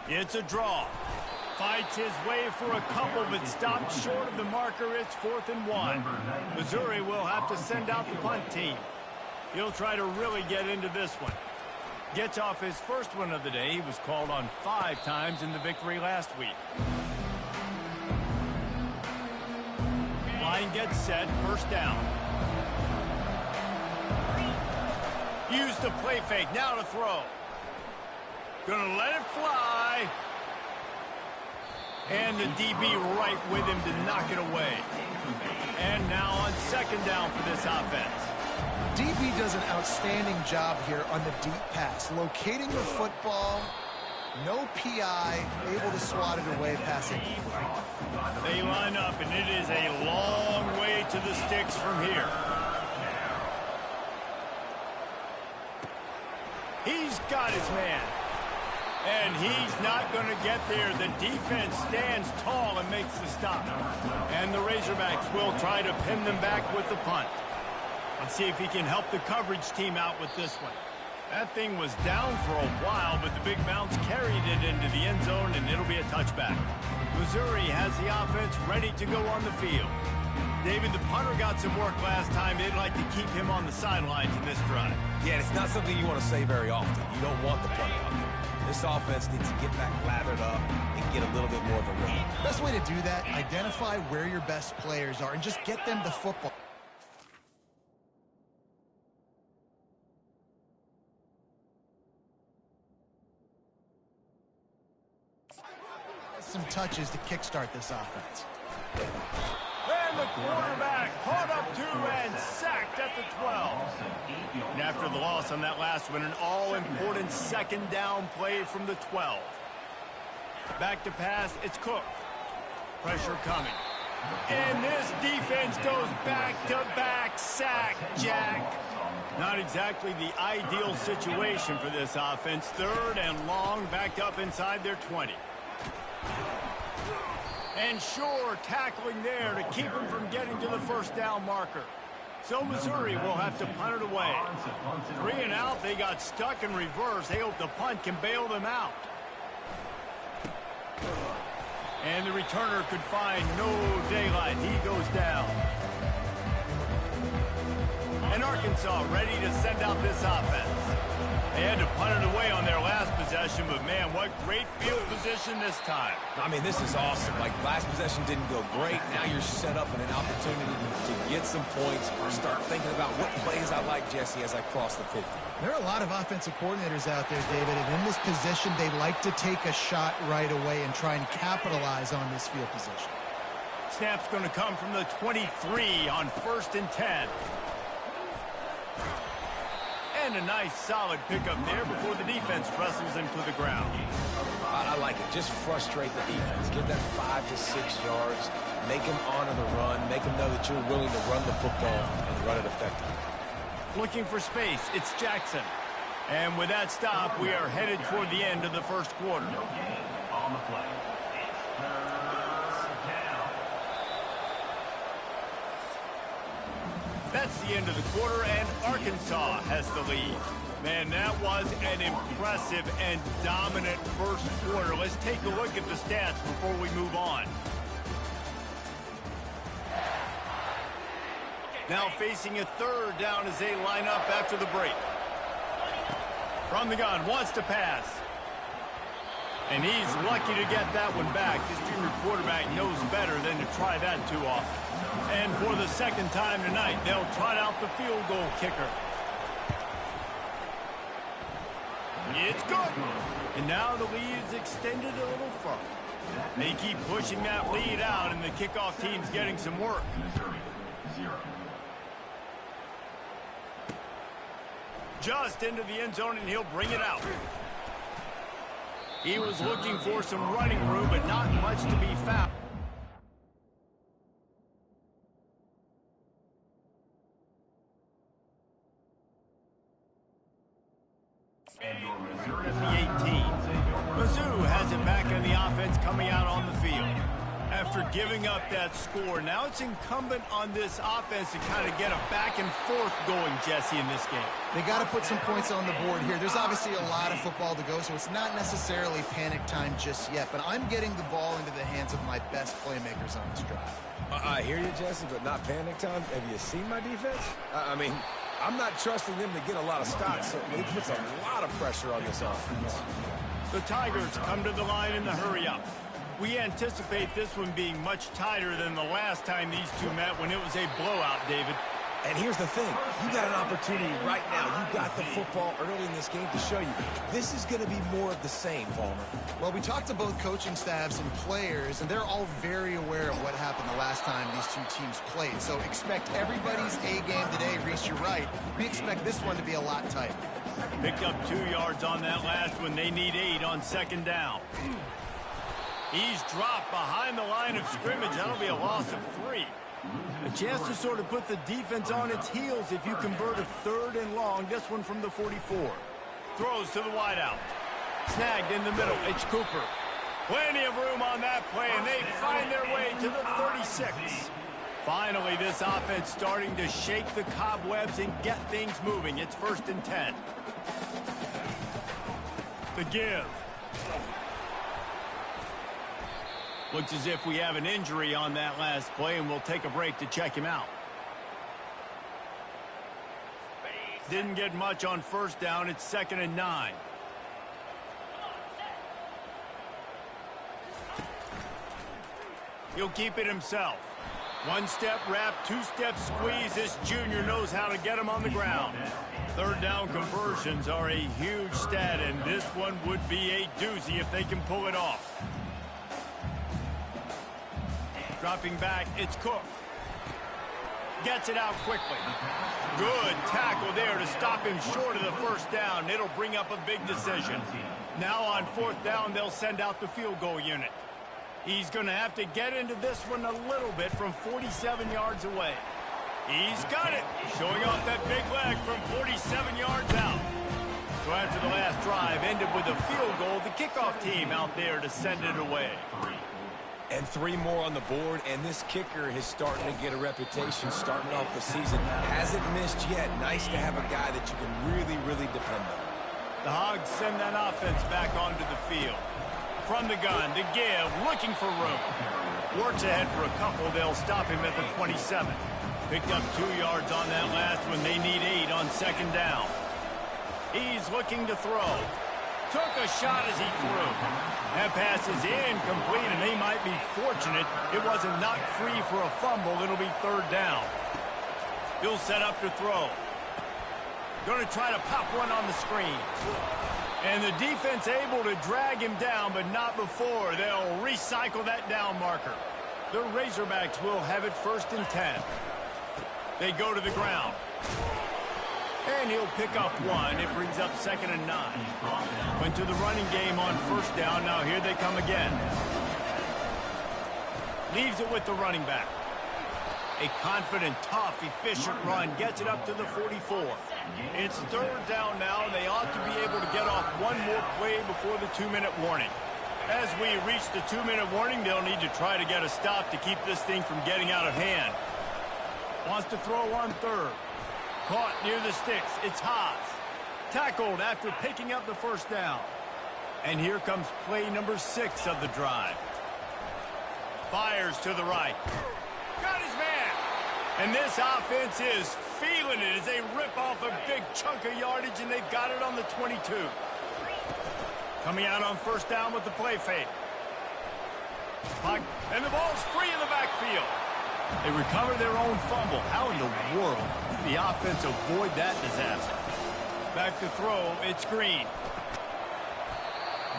[SPEAKER 1] It's a draw. Fights his way for a couple, but stopped short of the marker. It's 4th and 1. Missouri will have to send out the punt team. He'll try to really get into this one. Gets off his first one of the day. He was called on 5 times in the victory last week. Line gets set, first down. Use the play fake, now to throw. Gonna let it fly. And the DB right with him to knock it away. And now on 2nd down for this offense.
[SPEAKER 3] DB does an outstanding job here on the deep pass, locating the football, no PI, able to swat it away passing.
[SPEAKER 1] They line up, and it is a long way to the sticks from here. He's got his man. And he's not going to get there. The defense stands tall and makes the stop. And the Razorbacks will try to pin them back with the punt. Let's see if he can help the coverage team out with this one. That thing was down for a while, but the big bounce carried it into the end zone, and it'll be a touchback. Missouri has the offense ready to go on the field. David, the punter got some work last time. They'd like to keep him on the sidelines in this drive.
[SPEAKER 4] Yeah, it's not something you want to say very often. You don't want the punter out there. This offense needs to get back lathered up and get a little bit more of a rhythm.
[SPEAKER 3] Best way to do that, identify where your best players are and just get them the football. Some touches to kickstart this offense.
[SPEAKER 1] And the quarterback caught up to and sacked at the 12. And after the loss on that last one, an all-important 2nd down play from the 12. Back to pass, it's Cook. Pressure coming. And this defense goes back-to-back sack, Jack. Not exactly the ideal situation for this offense. 3rd and long, backed up inside their 20. And sure, tackling there to keep him from getting to the 1st down marker. So Missouri will have to punt it away. 3 and out, they got stuck in reverse. They hope the punt can bail them out. And the returner could find no daylight. He goes down. And Arkansas ready to send out this offense. They had to punt it away on their last possession, but man, what great field position this time.
[SPEAKER 4] I mean, this is awesome. Like, last possession didn't go great. Now you're set up in an opportunity to get some points, start thinking about what plays I like, Jesse, as I cross the 50.
[SPEAKER 3] There are a lot of offensive coordinators out there, David, and in this position, they like to take a shot right away and try and capitalize on this field position.
[SPEAKER 1] Snap's going to come from the 23 on 1st and 10. And a nice solid pickup there before the defense wrestles him to the ground.
[SPEAKER 4] I like it. Just frustrate the defense. Give them 5 to 6 yards. Make them honor the run. Make them know that you're willing to run the football and run it effectively.
[SPEAKER 1] Looking for space, it's Jackson. And with that stop, we are headed toward the end of the 1st quarter.
[SPEAKER 2] On the play.
[SPEAKER 1] That's the end of the quarter, and Arkansas has the lead. Man, that was an impressive and dominant 1st quarter. Let's take a look at the stats before we move on. Now facing a 3rd down as they line up after the break. From the gun, wants to pass. And he's lucky to get that one back. This junior quarterback knows better than to try that too often. And for the 2nd time tonight, they'll trot out the field goal kicker. It's good. And now the lead is extended a little further. They keep pushing that lead out, and the kickoff team's getting some work. Just into the end zone, and he'll bring it out. He was looking for some running room, but not much to be found. At the 18. Mizzou has it back in the offense coming out on the field. After giving up that score, now it's incumbent on this offense to kind of get a back and forth going, Jesse, in this game.
[SPEAKER 3] They got to put some points on the board here. There's obviously a lot of football to go, so it's not necessarily panic time just yet, but I'm getting the ball into the hands of my best playmakers on this drive.
[SPEAKER 4] I hear you, Jesse, but not panic time. Have you seen my defense? I mean, I'm not trusting them to get a lot of stops, so it puts a lot of pressure on this offense.
[SPEAKER 1] The Tigers come to the line in the hurry-up. We anticipate this one being much tighter than the last time these two met when it was a blowout, David.
[SPEAKER 4] And here's the thing. You got an opportunity right now. You got the football early in this game to show you. This is going to be more of the same, Palmer.
[SPEAKER 3] Well, we talked to both coaching staffs and players, and they're all very aware of what happened the last time these two teams played. So expect everybody's A game today. Reese, you're right. We expect this one to be a lot tighter.
[SPEAKER 1] Picked up 2 yards on that last one. They need 8 on second down. He's dropped behind the line of scrimmage. That'll be a loss of 3. A chance to sort of put the defense on its heels if you convert a 3rd and long. This one from the 44. Throws to the wideout. Snagged in the middle. It's Cooper. Plenty of room on that play, and they find their way to the 36. Finally, this offense starting to shake the cobwebs and get things moving. It's 1st and 10. The give. Looks as if we have an injury on that last play, and we'll take a break to check him out. Didn't get much on 1st down. It's 2nd and 9. He'll keep it himself. 1-step wrap, 2-step squeeze. This junior knows how to get him on the ground. 3rd down conversions are a huge stat, and this one would be a doozy if they can pull it off. Dropping back, it's Cook. Gets it out quickly. Good tackle there to stop him short of the 1st down. It'll bring up a big decision. Now on 4th down, they'll send out the field goal unit. He's going to have to get into this one a little bit from 47 yards away. He's got it. Showing off that big leg from 47 yards out. So after the last drive ended with a field goal, the kickoff team out there to send it away.
[SPEAKER 4] And 3 more on the board, and this kicker is starting to get a reputation starting off the season. Hasn't missed yet. Nice to have a guy that you can really, really depend on.
[SPEAKER 1] The Hogs send that offense back onto the field. From the gun, to give, looking for room. Works ahead for a couple. They'll stop him at the 27. Picked up 2 yards on that last one. They need 8 on 2nd down. He's looking to throw. Took a shot as he threw. That pass is incomplete, and they might be fortunate it wasn't knocked free for a fumble. It'll be 3rd down. He'll set up to throw. Going to try to pop one on the screen. And the defense able to drag him down, but not before. They'll recycle that down marker. The Razorbacks will have it 1st and 10. They go to the ground. And he'll pick up 1. It brings up 2nd and 9. Went to the running game on 1st down. Now here they come again. Leaves it with the running back. A confident, tough, efficient run. Gets it up to the 44. It's 3rd down now, and they ought to be able to get off one more play before the 2-minute warning. As we reach the 2-minute warning, they'll need to try to get a stop to keep this thing from getting out of hand. Wants to throw on 3rd. Caught near the sticks. It's Haas. Tackled after picking up the 1st down. And here comes play number 6 of the drive. Fires to the right. Got his man. And this offense is feeling it as they rip off a big chunk of yardage, and they've got it on the 22. Coming out on 1st down with the play fake. And the ball's free in the backfield. They recover their own fumble. How in the world did the offense avoid that disaster? Back to throw. It's Green.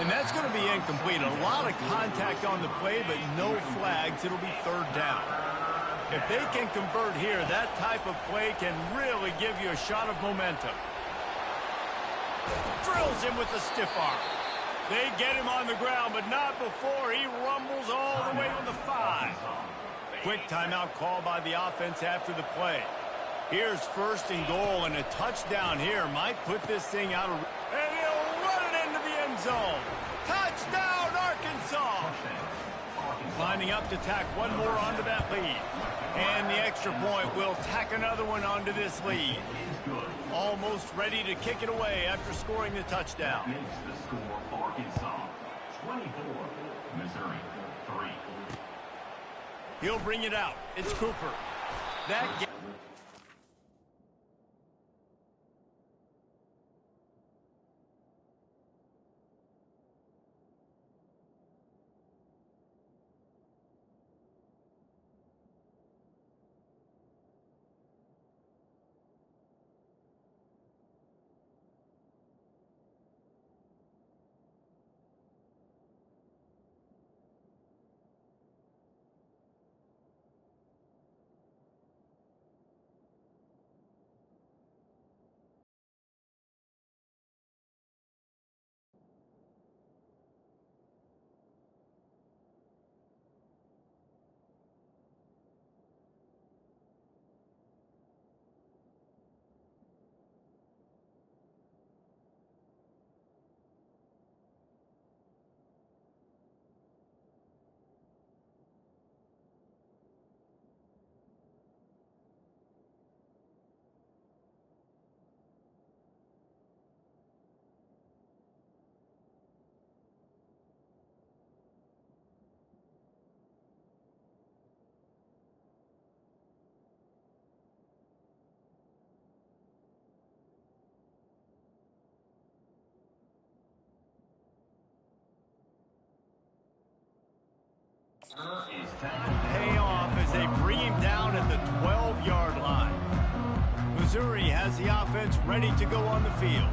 [SPEAKER 1] And that's going to be incomplete. A lot of contact on the play, but no flags. It'll be 3rd down. If they can convert here, that type of play can really give you a shot of momentum. Drills him with the stiff arm. They get him on the ground, but not before he rumbles all the way to the 5. Quick timeout call by the offense after the play. Here's 1st and goal, and a touchdown here might put this thing out of... And he'll run it into the end zone. Touchdown, Arkansas! Lining up to tack one more onto that lead. And the extra point will tack another one onto this lead. Almost ready to kick it away after scoring the touchdown.
[SPEAKER 5] The score for Arkansas, 24, Missouri, 3.
[SPEAKER 1] He'll bring it out. It's Cooper. That pay off as they bring him down at the 12-yard line. Missouri has the offense ready to go on the field.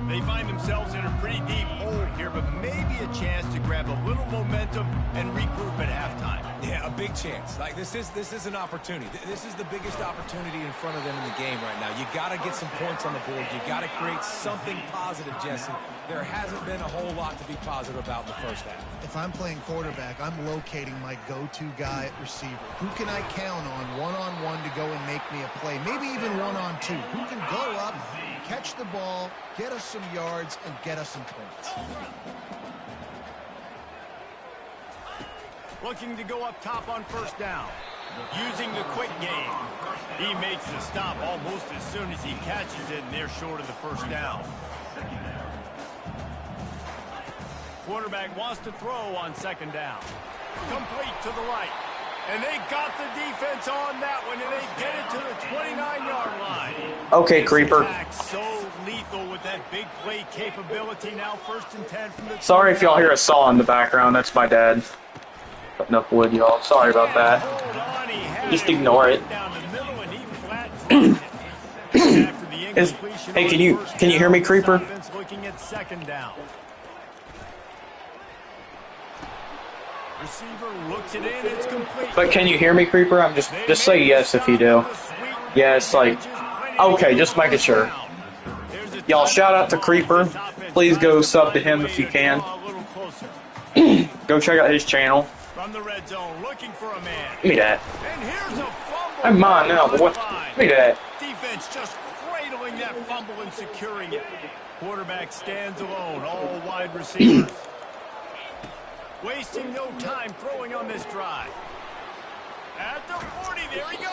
[SPEAKER 1] They find themselves in a pretty deep hole here, but maybe a chance to grab a little momentum and regroup at halftime.
[SPEAKER 4] Yeah, a big chance. Like this is an opportunity. This is the biggest opportunity in front of them in the game right now. You got to get some points on the board. You got to create something positive, Jesse. There hasn't been a whole lot to be positive about in the first half.
[SPEAKER 3] If I'm playing quarterback, I'm locating my go-to guy at receiver. Who can I count on one-on-one to go and make me a play? Maybe even one-on-two. Who can go up, catch the ball, get us some yards, and get us some points?
[SPEAKER 1] Looking to go up top on first down. Using the quick game. He makes the stop almost as soon as he catches it, and they're short of the first down. Quarterback wants to throw on second down. Complete to the right. And they got the defense on that one, and they get it to the 29-yard line.
[SPEAKER 6] Okay, Creeper.
[SPEAKER 1] So lethal with that big play capability. Now 1st and 10 from the...
[SPEAKER 6] Sorry if y'all hear a saw in the background. That's my dad. Putting up wood, y'all. Sorry about that. Just ignore it. Hey, can you hear me, Creeper?
[SPEAKER 1] Looking at second down. Receiver looks it in, it's complete.
[SPEAKER 6] But can you hear me, Creeper? I'm just say yes if you do. Yes, like, okay, just making sure. Y'all, shout out to Creeper. Please go sub to him if you can. Go check out his channel.
[SPEAKER 1] From the red zone, looking for a man.
[SPEAKER 6] Give me that.
[SPEAKER 1] And here's a fumble.
[SPEAKER 6] I'm mine now, but what? Give me that.
[SPEAKER 1] Defense just cradling that fumble and securing it. Quarterback stands alone, all wide receivers. Wasting no time throwing on this drive. At the 40, there he goes.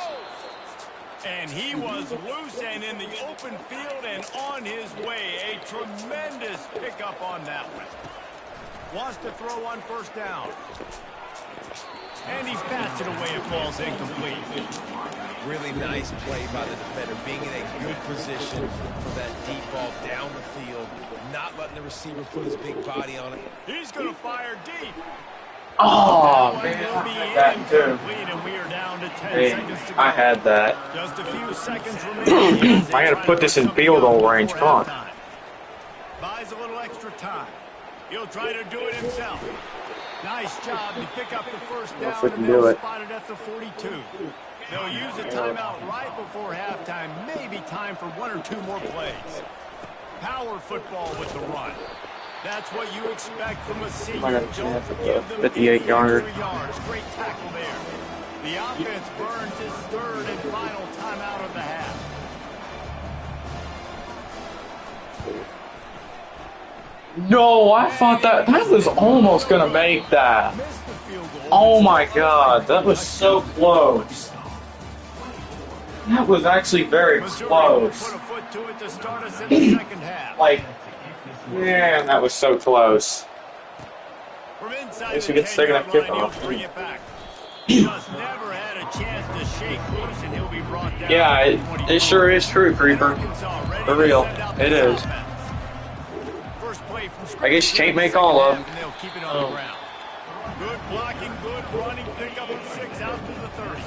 [SPEAKER 1] And he was loose and in the open field and on his way. A tremendous pickup on that one. Wants to throw on first down. And he bats it away. It falls incomplete.
[SPEAKER 4] Really nice play by the defender, being in a good position for that deep ball down the field, not letting the receiver put his big body on it.
[SPEAKER 1] He's going to fire deep.
[SPEAKER 6] Oh, man, I had that too.
[SPEAKER 1] And we are down to 10
[SPEAKER 6] Hey,
[SPEAKER 1] seconds to go.
[SPEAKER 6] I had that.
[SPEAKER 1] Just a few seconds remaining.
[SPEAKER 6] I gotta put this in field goal range. Come on.
[SPEAKER 1] Buys a little extra time. He'll try to do it himself. Nice job to pick up the first down,
[SPEAKER 6] we
[SPEAKER 1] and
[SPEAKER 6] can
[SPEAKER 1] they'll
[SPEAKER 6] do it.
[SPEAKER 1] spot it at the 42. They'll use a timeout right before halftime. Maybe time for one or two more plays. Power football with the run. That's what you expect from a senior.
[SPEAKER 6] I got a chance at the 58-yarder.
[SPEAKER 1] Great tackle there. The offense burns his third and final timeout of the half.
[SPEAKER 6] No, I thought that was almost gonna make that.
[SPEAKER 1] Missed the
[SPEAKER 6] Oh my god, that was so close. That was actually very close. Like, man, that was so close. I guess we get the second half kickoff. Yeah, it sure is true, Creeper. For real, it is. I guess you can't make all of them.
[SPEAKER 1] Good blocking, good running, pickup of 6 out to the 30.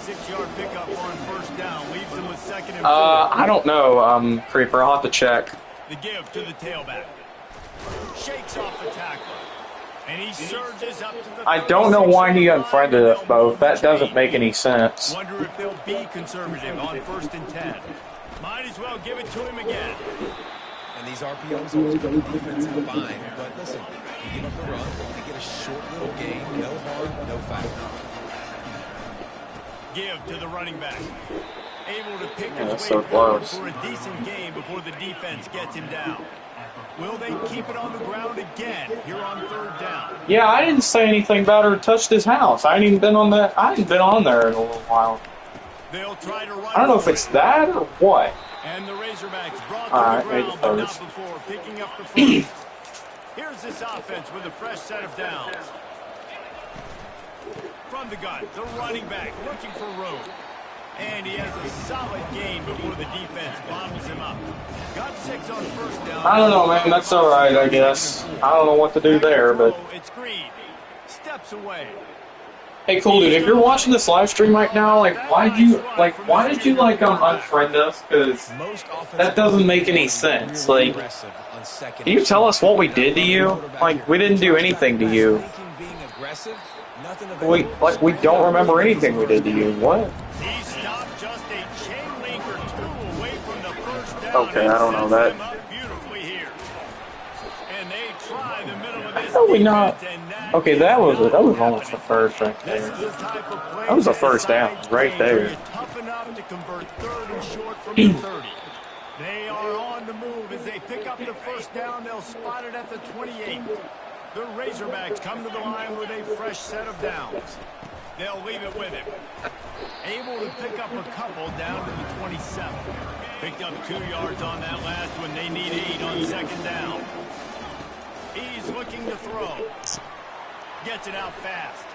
[SPEAKER 1] 6-yard pickup on first down, leaves them with second and 4.
[SPEAKER 6] I don't know, Creeper. I'll have to check.
[SPEAKER 1] The give to the tailback. Shakes off the tackler. And he surges up to the
[SPEAKER 6] I don't know why he unfriended us both. That doesn't make any sense.
[SPEAKER 1] Wonder if they'll be conservative on 1st and 10. Might as well give it to him again.
[SPEAKER 4] And these RPOs always put the defense in a bind. But listen, you give up the run, they get a short little gain, no harm, no foul.
[SPEAKER 1] Give to the running back. Able to pick
[SPEAKER 6] Yeah,
[SPEAKER 1] his
[SPEAKER 6] so
[SPEAKER 1] way forward
[SPEAKER 6] close.
[SPEAKER 1] for a decent game before the defense gets him down. Will they keep it on the ground again here on 3rd down?
[SPEAKER 6] Yeah, I didn't say anything about her touched his house. I hadn't even been on that. I hadn't been on there in a little while.
[SPEAKER 1] They'll try to run
[SPEAKER 6] I don't know if it's that or what.
[SPEAKER 1] And the Razorbacks brought
[SPEAKER 6] All
[SPEAKER 1] to
[SPEAKER 6] right,
[SPEAKER 1] the ground, but not
[SPEAKER 6] first.
[SPEAKER 1] before picking up the first. Here's this offense with a fresh set of downs. From the gun, the running back looking for room. And he has a solid gain before the defense bottles him up. Got 6 on first down.
[SPEAKER 6] I don't know, man. That's all right, I guess. I don't know what to do there, but
[SPEAKER 1] It's Green. Steps away.
[SPEAKER 6] hey, cool dude. If you're watching this live stream right now, why did you unfriend us? Because that doesn't make any sense. Like, can you tell us what we did to you? Like, we didn't do anything to you. We don't remember anything we did to you. What?
[SPEAKER 1] He stopped just a chain link or 2 away from the first down.
[SPEAKER 6] Okay, I don't know that.
[SPEAKER 1] And sets them up beautifully here. And they try the middle of this
[SPEAKER 6] How we not?
[SPEAKER 1] defense, and
[SPEAKER 6] Okay, that was almost the first right
[SPEAKER 1] This
[SPEAKER 6] there.
[SPEAKER 1] is the type of play
[SPEAKER 6] That was a first down right there.
[SPEAKER 1] You're tough enough to convert 3rd and short from the 30. They are on the move as they pick up the first down. They'll spot it at the 28. The Razorbacks come to the line with a fresh set of downs. They'll leave it with him. Able to pick up a couple down to the 27. Picked up 2 yards on that last one. They need 8 on 2nd down. He's looking to throw. Gets it out fast.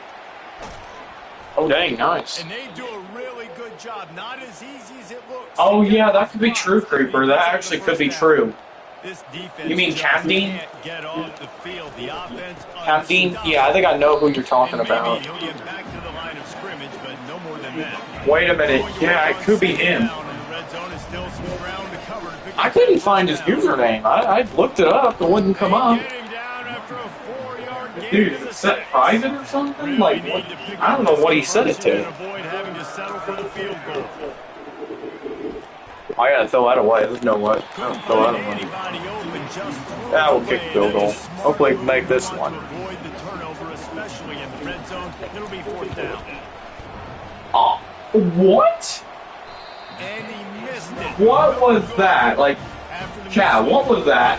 [SPEAKER 6] Oh, dang, nice.
[SPEAKER 1] And they do a really good job. Not as easy as it looks.
[SPEAKER 6] Oh, yeah, that could be true, Creeper. That actually could be true.
[SPEAKER 1] This defense
[SPEAKER 6] You mean
[SPEAKER 1] just
[SPEAKER 6] Captain?
[SPEAKER 1] can't get off the field. The offense
[SPEAKER 6] Captain? Yeah, I think I know who you're talking
[SPEAKER 1] and maybe
[SPEAKER 6] about.
[SPEAKER 1] he'll get back to the line of scrimmage, but no more than that.
[SPEAKER 6] Wait a minute. Yeah, it could be him. I couldn't find his username. I looked it up. It wouldn't come up. Dude, is it set private or something? Like, what? I don't know what he set it to. I gotta throw that away. There's no way. I don't throw that away. That will kick field goal. Hopefully, we can make this one. Oh, what? What was that? Like, Ncaa, what was that?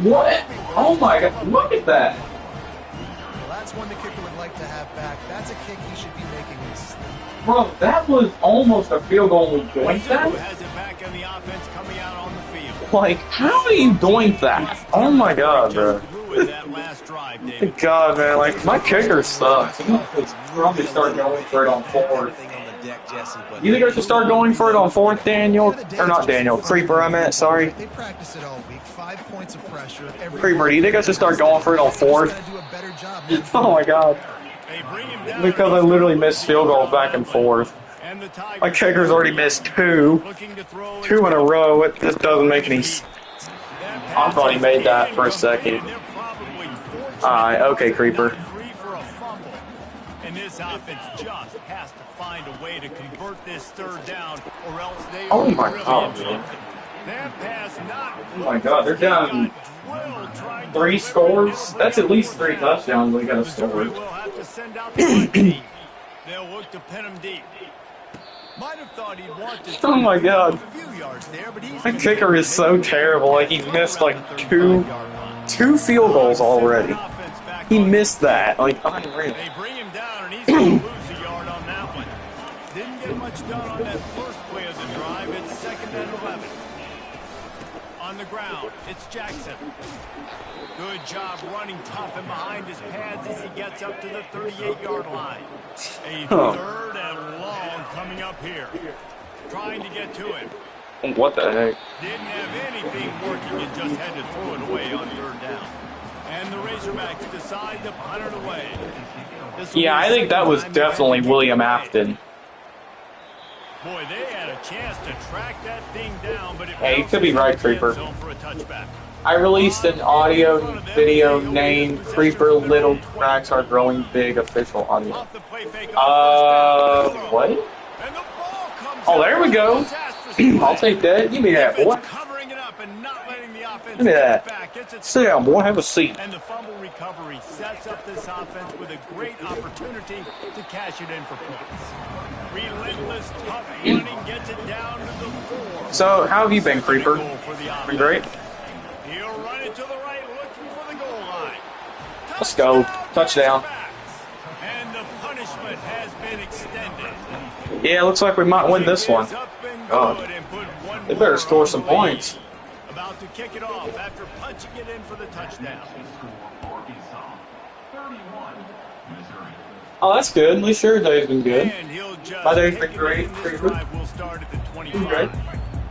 [SPEAKER 6] What? Oh my god, look at that.
[SPEAKER 3] Well, that's one the kicker would like to have back. That's a kick he should be making this.
[SPEAKER 6] Bro, that was almost a field goal we doinked that? Like, how are you doink that? Oh my god, bro. God, man, like, my kicker sucks. Probably start going for it on 4th. You think I should start going for it on 4th, Daniel? Or not Daniel, Creeper, I meant, sorry.
[SPEAKER 3] They practice it all week. 5 points of pressure.
[SPEAKER 6] Creeper, do you think I should start going for it on 4th? Oh my god. Because I literally missed field goals back and forth. My kicker's already missed 2. 2 in a row. It just doesn't make any sense. I thought he made that for a second. Alright, okay, Creeper.
[SPEAKER 1] And this offense just has to find a way to convert this 3rd down, or else they
[SPEAKER 6] Oh
[SPEAKER 1] will
[SPEAKER 6] my
[SPEAKER 1] really
[SPEAKER 6] god,
[SPEAKER 1] in
[SPEAKER 6] man.
[SPEAKER 1] trouble. That pass not
[SPEAKER 6] Oh my god, they're down 3 scores? That's at least 3 touchdowns we gotta score.
[SPEAKER 1] Will have to send out the right team. They'll look to pin him deep. Might have thought he'd want to
[SPEAKER 6] Oh my god.
[SPEAKER 1] a few yards there, but he's
[SPEAKER 6] My kicker is so terrible. Like, he's missed like two field goals already.
[SPEAKER 1] offense back
[SPEAKER 6] He missed that. Like, unreal.
[SPEAKER 1] They bring him down, and he's going to lose a yard on that one. Didn't get much done on that first play of the drive. It's 2nd and 11. On the ground, it's Jackson. Good job running tough and behind his pads as he gets up to the 38-yard line. A 3rd and long coming up here. Trying to get to it.
[SPEAKER 6] What the heck?
[SPEAKER 1] Didn't have anything working and just had to throw it away on 3rd down. And the Razorbacks decide to punt it away.
[SPEAKER 6] Yeah, I think that was definitely William Afton.
[SPEAKER 1] Boy, they had a chance to track that thing down, but
[SPEAKER 6] hey, you could be right, Creeper. I released an audio video named Creeper Little Cracks Are Growing Big official audio. What? Oh, there we go. I'll take that. Give me that, boy. Give me that. Sit down, boy. Have a seat.
[SPEAKER 1] And the fumble recovery sets up this offense with a great opportunity to cash it in for points. Relentless, tough running gets it down to the 4.
[SPEAKER 6] So, how have you been, Creeper? Been great?
[SPEAKER 1] He'll run it to the right, looking for the goal line.
[SPEAKER 6] Let's go. Touchdown.
[SPEAKER 1] And the punishment has been extended.
[SPEAKER 6] Yeah, looks like we might win this one. God. They better score some points.
[SPEAKER 1] About to kick it off after punching it in for the touchdown.
[SPEAKER 6] Oh, that's good. At least your day's been good. My day's been great.
[SPEAKER 1] Will start at the 25.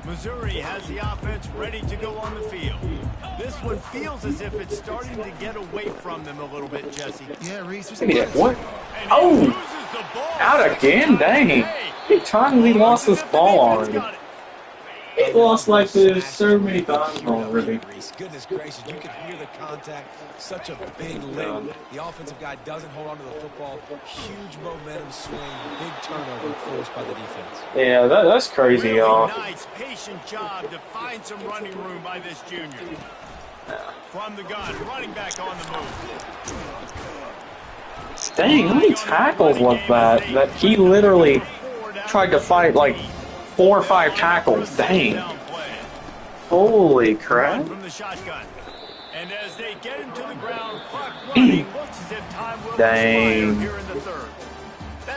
[SPEAKER 1] Missouri has the offense ready to go on the field. This one feels as if it's starting to get away from them a little bit, Jesse.
[SPEAKER 3] Yeah, Reese.
[SPEAKER 6] What? Oh! Out again? Dang. How many times we lost this ball already? He lost like this so many times already.
[SPEAKER 4] Goodness gracious, you can hear the contact. Such a big lift. The offensive guy doesn't hold on to the football. Huge momentum swing. Big turnover forced by the defense.
[SPEAKER 6] Yeah, that's crazy, y'all.
[SPEAKER 1] Nice, patient job to find some running room by this junior. From the gun, running back on the move.
[SPEAKER 6] Dang, how many tackles was that? That he literally tried to fight like 4 or 5 tackles. Dang. Holy crap.
[SPEAKER 1] From the shotgun. And as they get him to the ground, clock running, looks as if time will
[SPEAKER 6] dang.
[SPEAKER 1] here in the 3rd.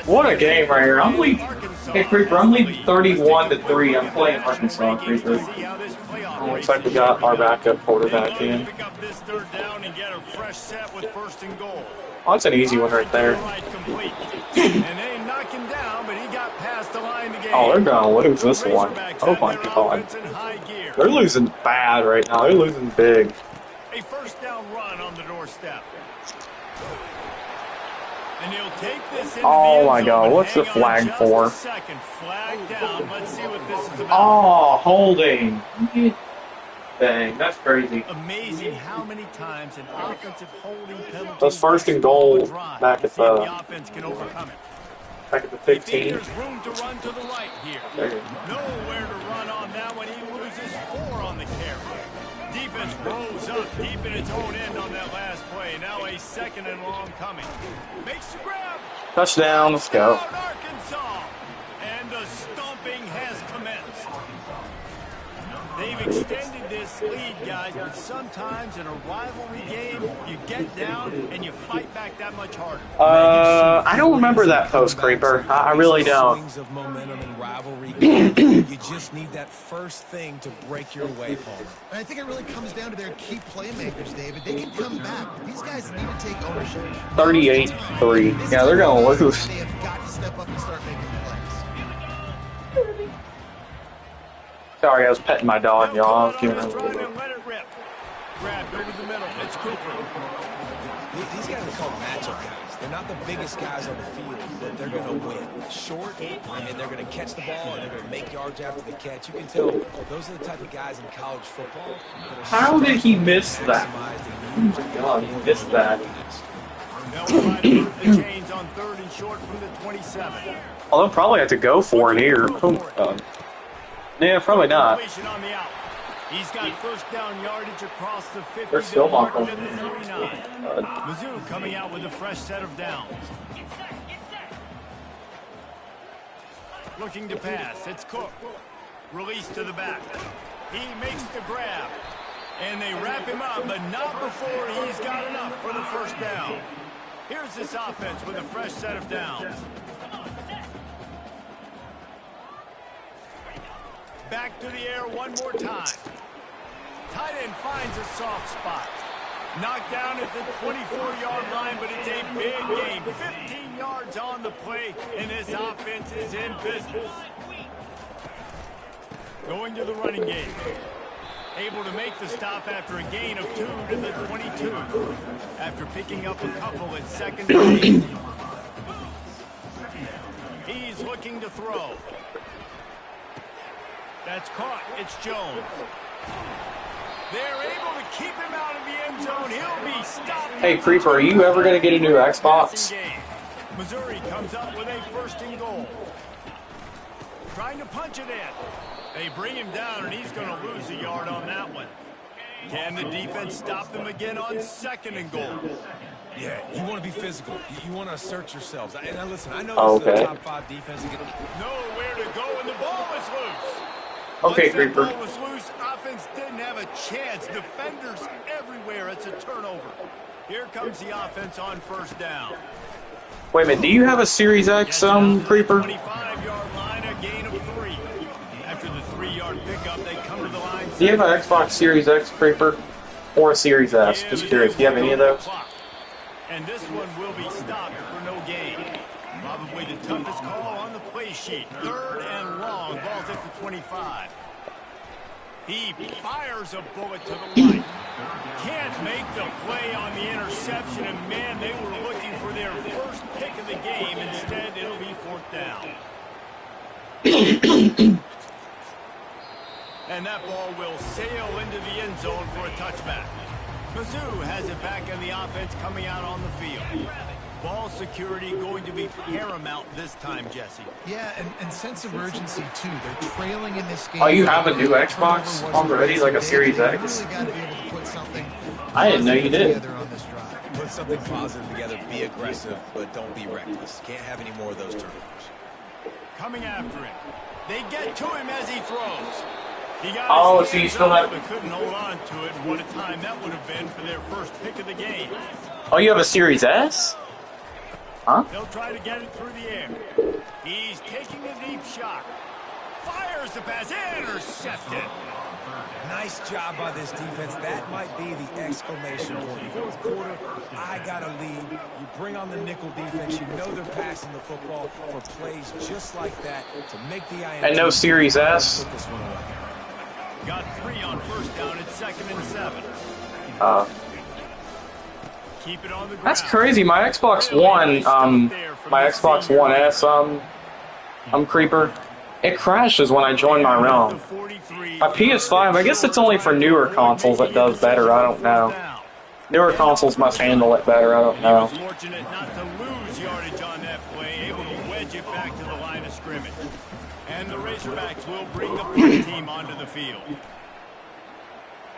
[SPEAKER 6] What a game right here. I'm leading. Hey, Creeper, I'm leading 31-3. I'm playing Arkansas, Creeper. Looks like we got our backup quarterback in.
[SPEAKER 1] Pick up this 3rd down and get a fresh set with 1st and goal.
[SPEAKER 6] Oh, that's an easy one right there.
[SPEAKER 1] And they knock him down, but he got past the line to game.
[SPEAKER 6] Oh, they're gonna lose this one. Oh my god. They're losing bad right now. They're losing big.
[SPEAKER 1] A 1st down run on the doorstep. And he'll take this into
[SPEAKER 6] oh
[SPEAKER 1] the
[SPEAKER 6] my god, what's the flag for?
[SPEAKER 1] Flag down. Let's see what this is about.
[SPEAKER 6] Oh, holding. Dang, that's crazy.
[SPEAKER 1] Amazing how many times an offensive holding penalty.
[SPEAKER 6] That's 1st and goal back at the
[SPEAKER 1] offense can overcome it.
[SPEAKER 6] Back at the 15.
[SPEAKER 1] There's room to run to the right here. Nowhere to run on that one. He loses 4 on the carry. Defense rolls up deep in its own end on that last play. Now a 2nd and long coming. Makes the grab.
[SPEAKER 6] Touchdown, let's go.
[SPEAKER 1] Arkansas. And the stomping has commenced. They've extended this lead, guys, but sometimes in a rivalry game, you get down and you fight back that much harder.
[SPEAKER 6] I don't remember that post, Creeper. I really don't.
[SPEAKER 4] Swings of momentum and rivalry games. You just need that first thing to break your way, Paul.
[SPEAKER 3] And I think it really comes down to their key playmakers, David. They can come back, but these guys need to take ownership.
[SPEAKER 6] 38-3. Yeah, they're going to lose.
[SPEAKER 3] They have got to step up and start making plays.
[SPEAKER 6] Sorry, I was petting my dog, y'all. I was giving her a little bit.
[SPEAKER 1] Grabbed over the middle. It's Cooper.
[SPEAKER 4] These guys are called matchup guys. They're not the biggest guys on the field, but they're going to win. Short, and they're going to catch the ball, and they're going to make yards after the catch. You can tell those are the type of guys in college football.
[SPEAKER 6] How did he miss that? Oh my god, he missed that.
[SPEAKER 1] The chains on 3rd and short from the 27.
[SPEAKER 6] Oh, they'll probably have to go for it here. Oh my god. Yeah, probably not.
[SPEAKER 1] He's got 1st down yardage across the 50.
[SPEAKER 6] They're still not going.
[SPEAKER 1] Mizzou coming out with a fresh set of downs. Looking to pass. It's Cook. Release to the back. He makes the grab. And they wrap him up, but not before he's got enough for the first down. Here's this offense with a fresh set of downs. Back to the air one more time. Tight end finds a soft spot. Knocked down at the 24-yard line, but it's a big game. 15 yards on the play, and this offense is in business. Going to the running game. Able to make the stop after a gain of 2 to the 22. After picking up a couple at second and 8. He's looking to throw. That's caught. It's Jones. They're able to keep him out of the end zone. He'll be stopped.
[SPEAKER 6] Hey, Creeper, are you ever going to get a new Xbox?
[SPEAKER 1] Missouri comes up with a 1st and goal. Trying to punch it in. They bring him down, and he's going to lose a yard on that one. Can the defense stop them again on 2nd and goal?
[SPEAKER 4] Yeah, you want to be physical. You want to assert yourselves. And listen, I know this is a top 5 defense.
[SPEAKER 1] Nowhere to go, and the ball is loose.
[SPEAKER 6] Okay,
[SPEAKER 1] Once
[SPEAKER 6] Creeper.
[SPEAKER 1] that ball was loose, offense didn't have a chance. Defenders everywhere. It's a turnover. Here comes the offense on 1st down.
[SPEAKER 6] Wait a minute, do you have a Series X, Creeper?
[SPEAKER 1] 25-yard line, a gain of 3. After the 3-yard pickup, they come to the line.
[SPEAKER 6] Do you have an Xbox Series X, Creeper? Or a Series S? Just curious. Do you have any of those?
[SPEAKER 1] And this one will be stopped for no gain. Probably the toughest call on the play sheet. 3rd and long. Ball's at the 25. He fires a bullet to the right. Can't make the play on the interception. And, man, they were looking for their first pick of the game. Instead, it'll be 4th down. And that ball will sail into the end zone for a touchback. Mizzou has it back in the offense coming out on the field. Ball security going to be paramount this time, Jesse.
[SPEAKER 3] Yeah, and sense of urgency, too. They're trailing in this game.
[SPEAKER 6] Oh, you have a new Xbox already, like a Series X?
[SPEAKER 3] Really got to be able to put something
[SPEAKER 6] I didn't know you did.
[SPEAKER 3] together on this drive.
[SPEAKER 4] Put something positive together. Be aggressive, but don't be reckless. Can't have any more of those turnovers.
[SPEAKER 1] Coming after him. They get to him as he throws. He got
[SPEAKER 6] So you still have...
[SPEAKER 1] but couldn't hold on to it. What a time that would have been for their first pick of the game.
[SPEAKER 6] Oh, you have a Series S? Huh?
[SPEAKER 1] They'll try to get it through the air. He's taking a deep shot. Fires the pass. Intercepted.
[SPEAKER 4] Nice job by this defense. That might be the exclamation point. 4th quarter, I got a lead. You bring on the nickel defense. You know they're passing the football for plays just like that to make the INT.
[SPEAKER 6] And no Series S?
[SPEAKER 4] Put this one away.
[SPEAKER 1] Got 3 on 1st down at 2nd and 7. Keep it on the ground.
[SPEAKER 6] That's crazy. My Xbox One, my Xbox One S, Creeper, it crashes when I join my realm. My PS5, I guess it's only for newer consoles that does better. I don't know. Newer consoles must handle it better. I don't know.
[SPEAKER 1] He was fortunate not to lose yardage on that play, able to wedge it back to the line of scrimmage. And the Razorbacks will bring the punt team onto the field.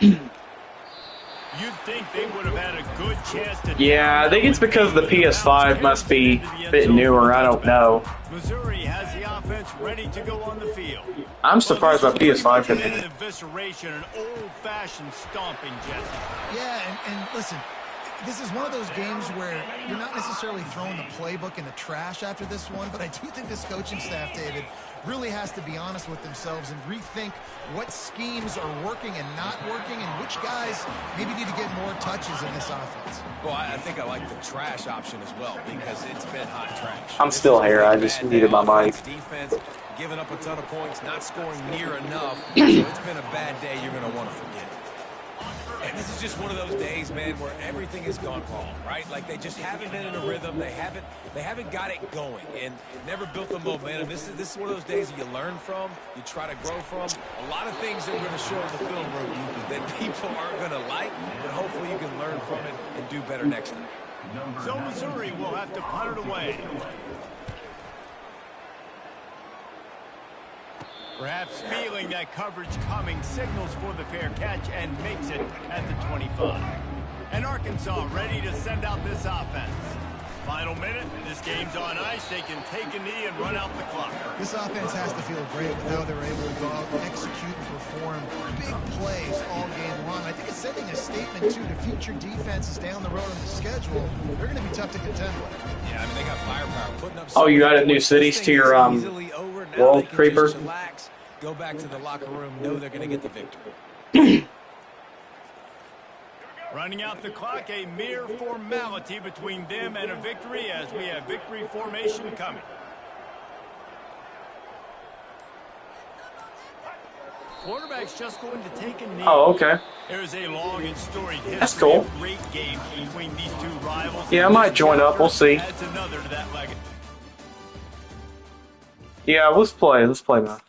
[SPEAKER 1] You'd think they would have had a good chance to...
[SPEAKER 6] Yeah, I think it's because the PS5 must be a bit newer. I don't know.
[SPEAKER 1] Missouri has the offense ready to go on the field.
[SPEAKER 6] I'm surprised my PS5 could hit
[SPEAKER 1] An
[SPEAKER 6] it.
[SPEAKER 1] evisceration, an old-fashioned stomping, Jesse.
[SPEAKER 3] Yeah, and listen, this is one of those games where you're not necessarily throwing the playbook in the trash after this one, but I do think this coaching staff, David, really has to be honest with themselves and rethink what schemes are working and not working and which guys maybe need to get more touches in this offense.
[SPEAKER 4] Well, I think I like the trash option as well because it's been hot trash.
[SPEAKER 6] I'm still here. I just muted my mic.
[SPEAKER 4] Defense giving up a ton of points, not scoring near enough. So it's been a bad day you're going to want to forget. And this is just one of those days, man, where everything has gone wrong, right? Like they just haven't been in a rhythm. They haven't got it going and never built the momentum. This is one of those days that you learn from, you try to grow from. A lot of things that we're going to show in the film room that people aren't going to like, but hopefully you can learn from it and do better next time.
[SPEAKER 1] So Missouri will have to punt it away. Perhaps feeling that coverage coming, signals for the fair catch and makes it at the 25. And Arkansas ready to send out this offense. Final minute, this game's on ice. They can take a knee and run out the clock.
[SPEAKER 3] This offense has to feel great with how they're able to go out and execute and perform big plays all game long. I think it's sending a statement, too, to future defenses down the road on the schedule. They're going to be tough to contend with.
[SPEAKER 4] Yeah, I mean, they got firepower. Putting up
[SPEAKER 6] Oh, you added new cities to your world, Creeper?
[SPEAKER 4] Go back to the locker room, know they're going to get the victory.
[SPEAKER 1] Running out the clock, a mere formality between them and a victory as we have victory formation coming. Quarterback's just going to take a knee.
[SPEAKER 6] Oh, okay.
[SPEAKER 1] There's a long and storied history
[SPEAKER 6] That's cool.
[SPEAKER 1] of great games between these two rivals.
[SPEAKER 6] Yeah, I might join up. We'll see.
[SPEAKER 1] Adds another to that legacy.
[SPEAKER 6] Yeah, let's play, man.